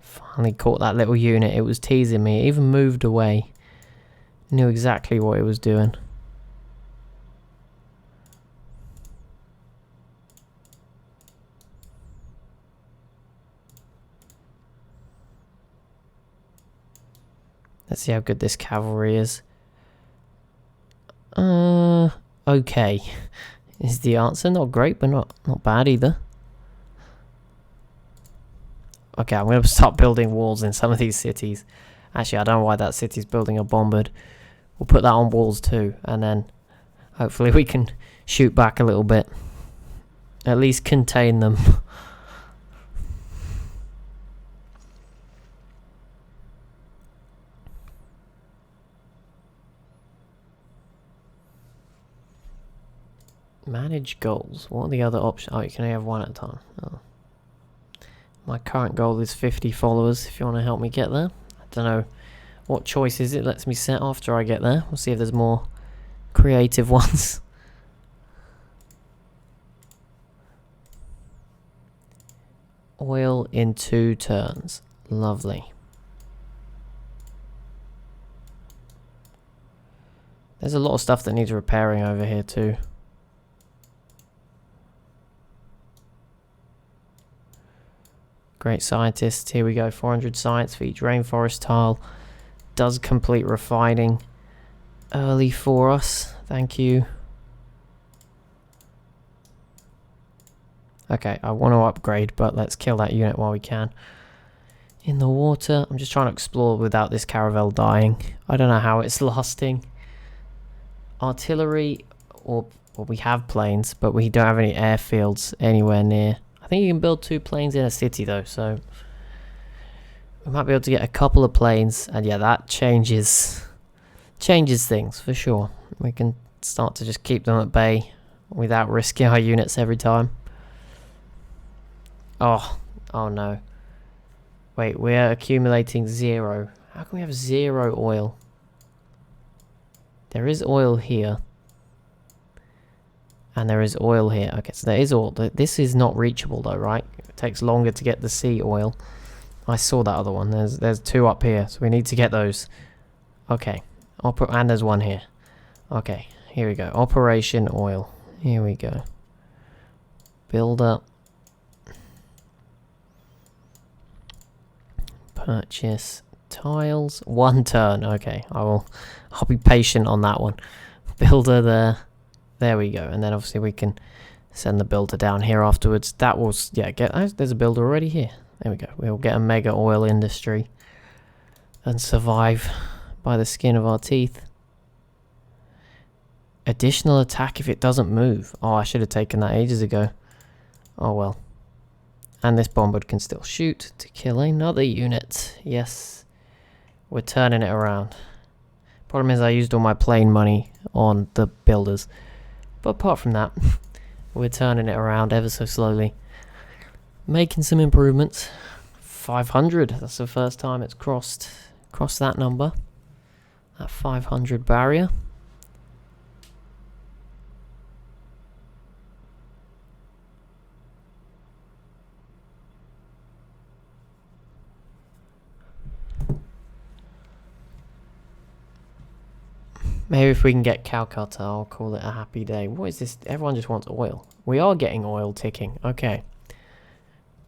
Finally caught that little unit. It was teasing me. It even moved away. Knew exactly what it was doing. Let's see how good this cavalry is. Okay. Is the answer. Not great, but not bad either. Okay, I'm going to start building walls in some of these cities. Actually, I don't know why that city's building a bombard. We'll put that on walls too, and then hopefully we can shoot back a little bit. At least contain them. Manage goals. What are the other options? Oh, you can only have one at a time. Oh. My current goal is 50 followers, if you want to help me get there. I don't know what choices it lets me set after I get there. We'll see if there's more creative ones. Oil in 2 turns. Lovely. There's a lot of stuff that needs repairing over here too. Great scientists. Here we go. 400 science for each rainforest tile. Does complete refining early for us. Thank you. Okay, I want to upgrade, but let's kill that unit while we can. In the water, I'm just trying to explore without this caravel dying. I don't know how it's lasting. Artillery, or well, we have planes, but we don't have any airfields anywhere near. I think you can build 2 planes in a city though, so we might be able to get a couple of planes, and yeah, that changes things for sure. We can start to just keep them at bay without risking our units every time. Oh no. Wait, we're accumulating 0. How can we have 0 oil? There is oil here. And there is oil here. Okay, so there is oil. This is not reachable though, right? It takes longer to get the sea oil. I saw that other one. There's 2 up here, so we need to get those. Okay. And there's 1 here. Okay, here we go. Operation oil. Here we go. Build up. Purchase tiles. 1 turn. Okay, I'll be patient on that one. Builder there. There we go. And then obviously we can send the builder down here afterwards. That will, yeah, there's a builder already here. There we go. We'll get a mega oil industry and survive by the skin of our teeth. Additional attack if it doesn't move. Oh, I should have taken that ages ago. Oh well. And this bombard can still shoot to kill another unit. Yes. We're turning it around. Problem is I used all my plane money on the builders. But apart from that, we're turning it around ever so slowly. Making some improvements. 500. That's the first time it's crossed that number. That 500 barrier. Maybe if we can get Calcutta, I'll call it a happy day. What is this? Everyone just wants oil. We are getting oil ticking. Okay.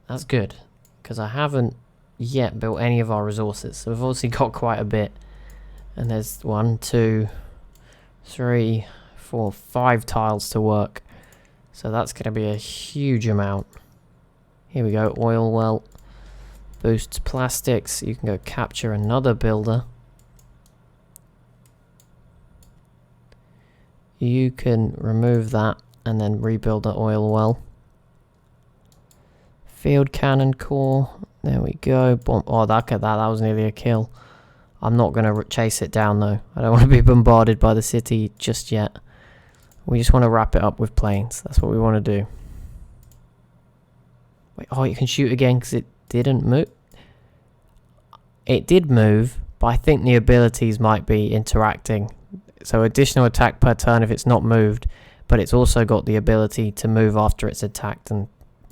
That's good. Because I haven't yet built any of our resources. So we've obviously got quite a bit And there's 1, 2, 3, 4, 5 tiles to work. So that's going to be a huge amount. Here we go, oil well. Boosts plastics. You can go capture another builder. You can remove that and then rebuild the oil well. Field cannon core. There we go. Bomb. Oh, look at that. That was nearly a kill. I'm not going to chase it down though. I don't want to be bombarded by the city just yet. We just want to wrap it up with planes. That's what we want to do. Wait, oh, you can shoot again because it didn't move. It did move, but I think the abilities might be interacting. So additional attack per turn if it's not moved, but it's also got the ability to move after it's attacked, and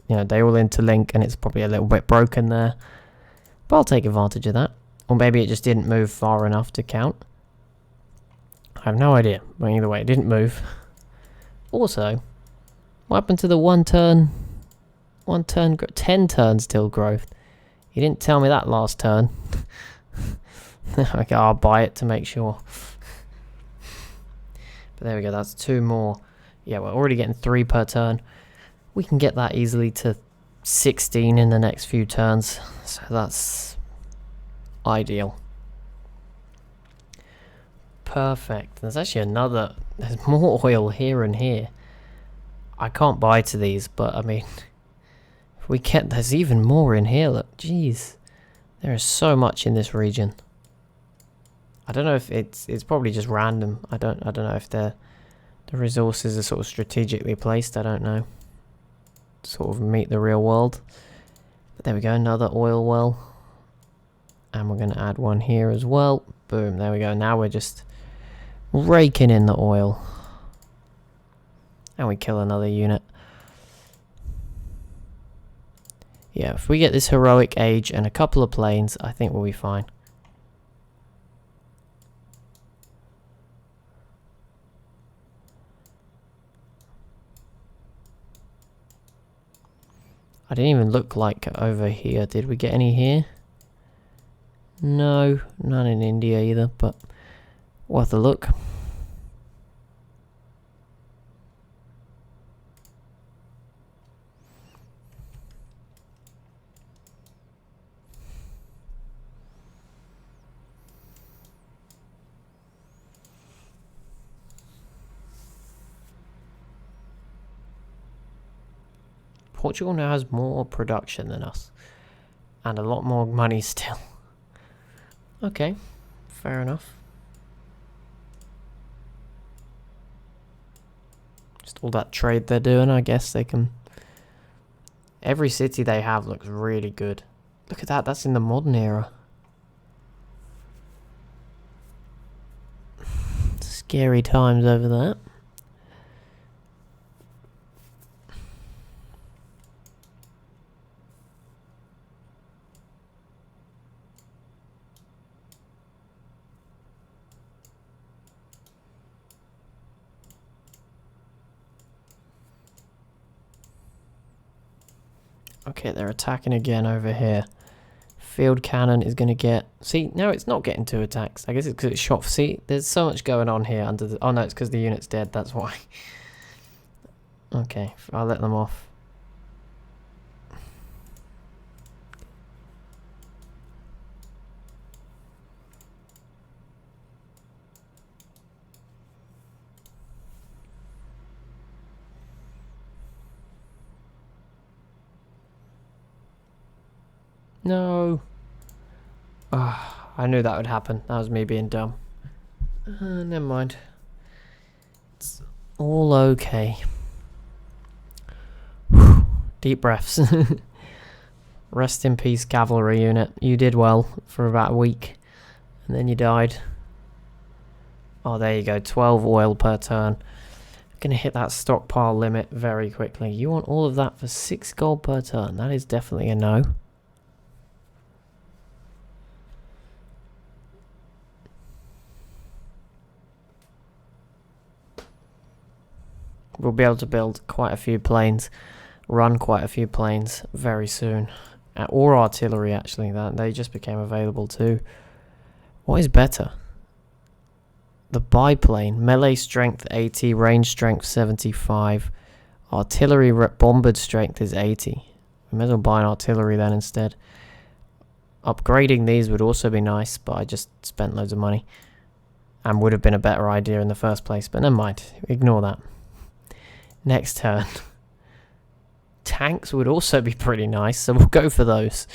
you know, they all interlink, and it's probably a little bit broken there. But I'll take advantage of that. Or maybe it just didn't move far enough to count. I have no idea. But either way, it didn't move. Also, what happened to the 1 turn, 10 turns till growth? You didn't tell me that last turn. Okay, I'll buy it to make sure. But there we go, that's 2 more. Yeah, we're already getting 3 per turn. We can get that easily to 16 in the next few turns. So that's ideal. Perfect. There's actually there's more oil here and here. I can't buy to these, but I mean, if we get, there's even more in here. Look, jeez, there is so much in this region. I don't know if it's probably just random. I don't know if the resources are sort of strategically placed. I don't know. Sort of meet the real world. But there we go, another oil well. And we're going to add one here as well. Boom, there we go. Now we're just raking in the oil. And we kill another unit. Yeah, if we get this heroic age and a couple of planes, I think we'll be fine. I didn't even look like over here. Did we get any here? No, none in India either, but worth a look. Portugal now has more production than us. And a lot more money still. Okay, fair enough. Just all that trade they're doing, I guess they can... Every city they have looks really good. Look at that, that's in the modern era. Scary times over there. Okay, they're attacking again over here. Field cannon is going to get... See, no, it's not getting 2 attacks. I guess it's because it's shot... See, there's so much going on here under the... Oh, no, it's because the unit's dead. That's why. Okay, I'll let them off. No. Ah, I knew that would happen. That was me being dumb. Never mind. It's all okay. Whew. Deep breaths. Rest in peace, cavalry unit. You did well for about a week. And then you died. Oh, there you go. 12 oil per turn. Gonna hit that stockpile limit very quickly. You want all of that for 6 gold per turn. That is definitely a no. We'll be able to build quite a few planes, run quite a few planes very soon. Or artillery, actually. That they just became available too. What is better? The biplane. Melee strength 80, range strength 75. Artillery bombard strength is 80. We may as well buy an artillery then instead. Upgrading these would also be nice, but I just spent loads of money. And would have been a better idea in the first place, but never mind. Ignore that. Next turn. Tanks would also be pretty nice, so we'll go for those.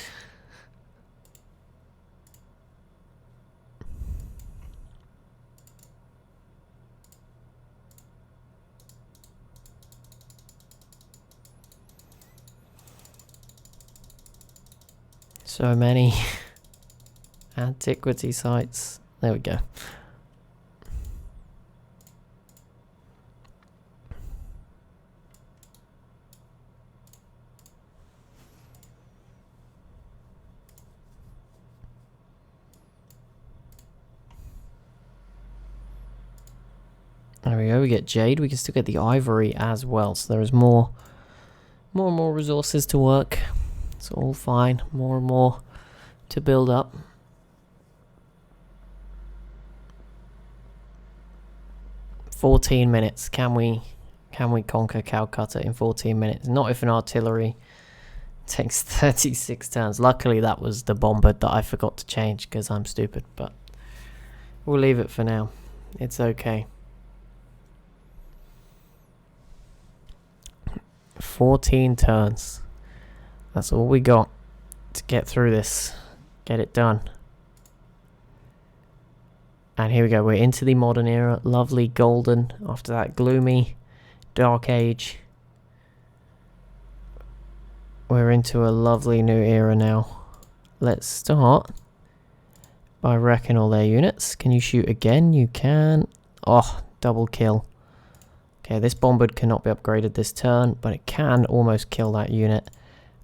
So many antiquity sites. There we go. There we go, we get jade, we can still get the ivory as well, so there is more and more resources to work. It's all fine, more and more to build up. $14 can we conquer Calcutta in 14 minutes? Not if an artillery takes 36 turns. Luckily that was the bombard that I forgot to change because I'm stupid, but we'll leave it for now. It's okay. 14 turns. That's all we got to get through this. Get it done. And here we go. We're into the modern era. Lovely golden after that gloomy dark age. We're into a lovely new era now. Let's start by wrecking all their units. Can you shoot again? You can. Oh, double kill. Okay, this bombard cannot be upgraded this turn, but it can almost kill that unit.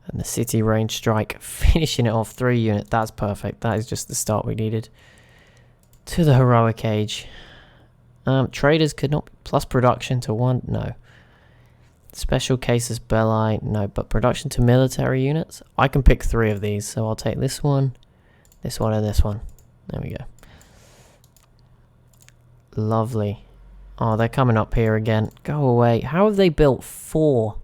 And the city range strike, finishing it off 3 units. That's perfect. That is just the start we needed. To the heroic age. Traders could not... Plus production to 1? No. Special cases belli? No. But production to military units? I can pick 3 of these. So I'll take this one, and this one. There we go. Lovely. Oh, they're coming up here again. Go away. How have they built 4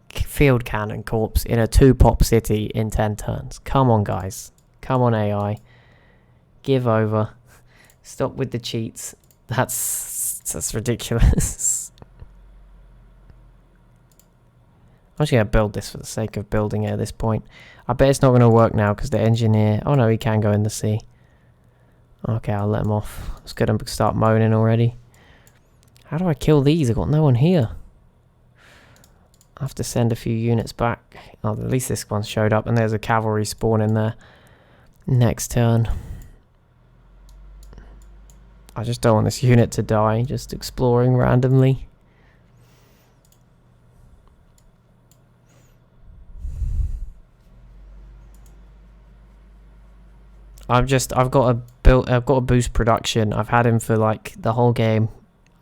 field cannon corps in a 2-pop city in 10 turns? Come on, guys. Come on, AI. Give over. Stop with the cheats. That's ridiculous. I'm just going to build this for the sake of building it at this point. I bet it's not going to work now because the engineer... Oh, no, he can go in the sea. Okay, I'll let him off. Let's get him to start moaning already. How do I kill these? I've got no one here. I have to send a few units back. Oh, at least this one showed up, and there's a cavalry spawn in there. Next turn. I just don't want this unit to die, just exploring randomly. I've got to boost production. I've had him for like the whole game.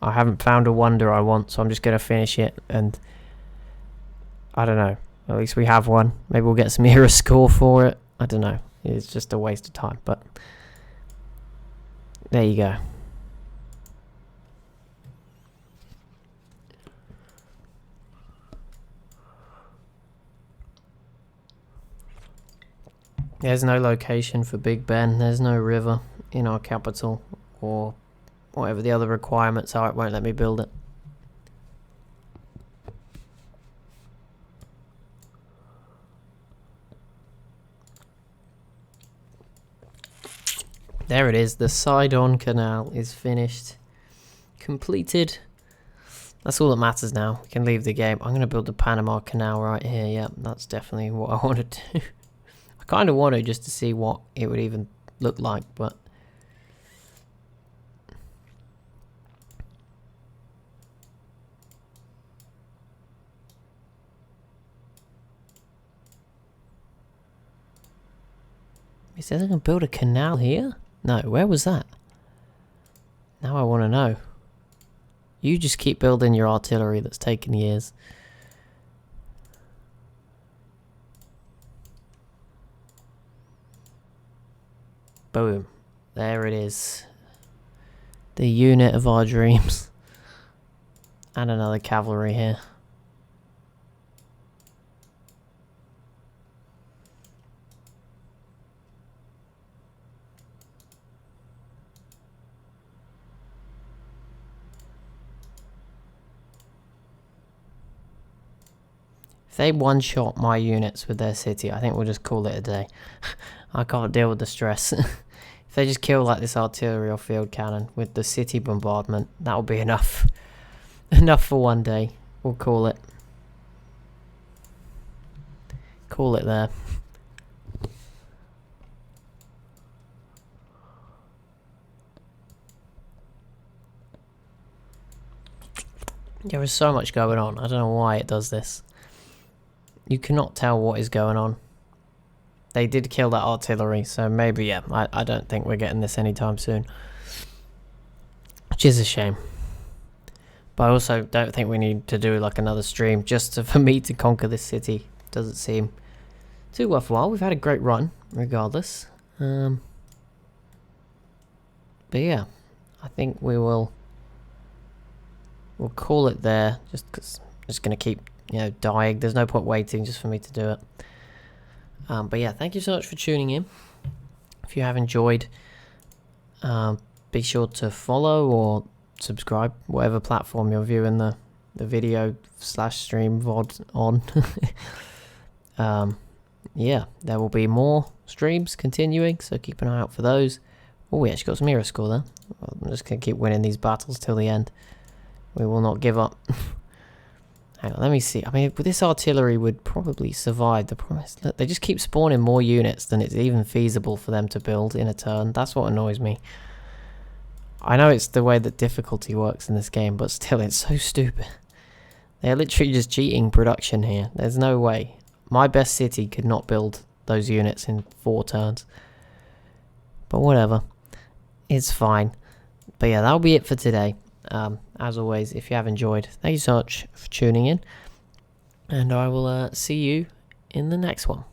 I haven't found a wonder I want, so I'm just going to finish it, and I don't know. At least we have one. Maybe we'll get some era score for it. I don't know. It's just a waste of time, but there you go. There's no location for Big Ben. There's no river in our capital, or whatever the other requirements are. It won't let me build it. There it is. The Sidon Canal is finished. Completed. That's all that matters now. We can leave the game. I'm going to build the Panama Canal right here. Yep, that's definitely what I want to do. I kind of want to, just to see what it would even look like, but... He says I can build a canal here? No, where was that? Now I want to know. You just keep building your artillery that's taken years. Boom. There it is. The unit of our dreams. And another cavalry here. If they one-shot my units with their city, I think we'll just call it a day. I can't deal with the stress. If they just kill like this artillery or field cannon with the city bombardment, that'll be enough. Enough for one day. We'll call it. Call it there. There is so much going on. I don't know why it does this. You cannot tell what is going on. They did kill that artillery, so maybe, yeah, I don't think we're getting this anytime soon. Which is a shame. But I also don't think we need to do like another stream just for me to conquer this city. Doesn't seem too worthwhile. We've had a great run, regardless. But yeah, I think we'll call it there, just because I'm just going to keep, you know, dying. There's no point waiting just for me to do it. But yeah, thank you so much for tuning in. If you have enjoyed, be sure to follow or subscribe, whatever platform you're viewing the video / stream VOD on. Yeah, there will be more streams continuing, so keep an eye out for those. Oh, we actually got some hero score there. I'm just going to keep winning these battles till the end. We will not give up. Hang on, let me see. I mean, this artillery would probably survive. The promise. Look, they just keep spawning more units than it's even feasible for them to build in a turn. That's what annoys me. I know it's the way that difficulty works in this game, but still, it's so stupid. They're literally just cheating production here. There's no way. My best city could not build those units in 4 turns. But whatever. It's fine. But yeah, that'll be it for today. As always, if you have enjoyed, thank you so much for tuning in. And I will see you in the next one.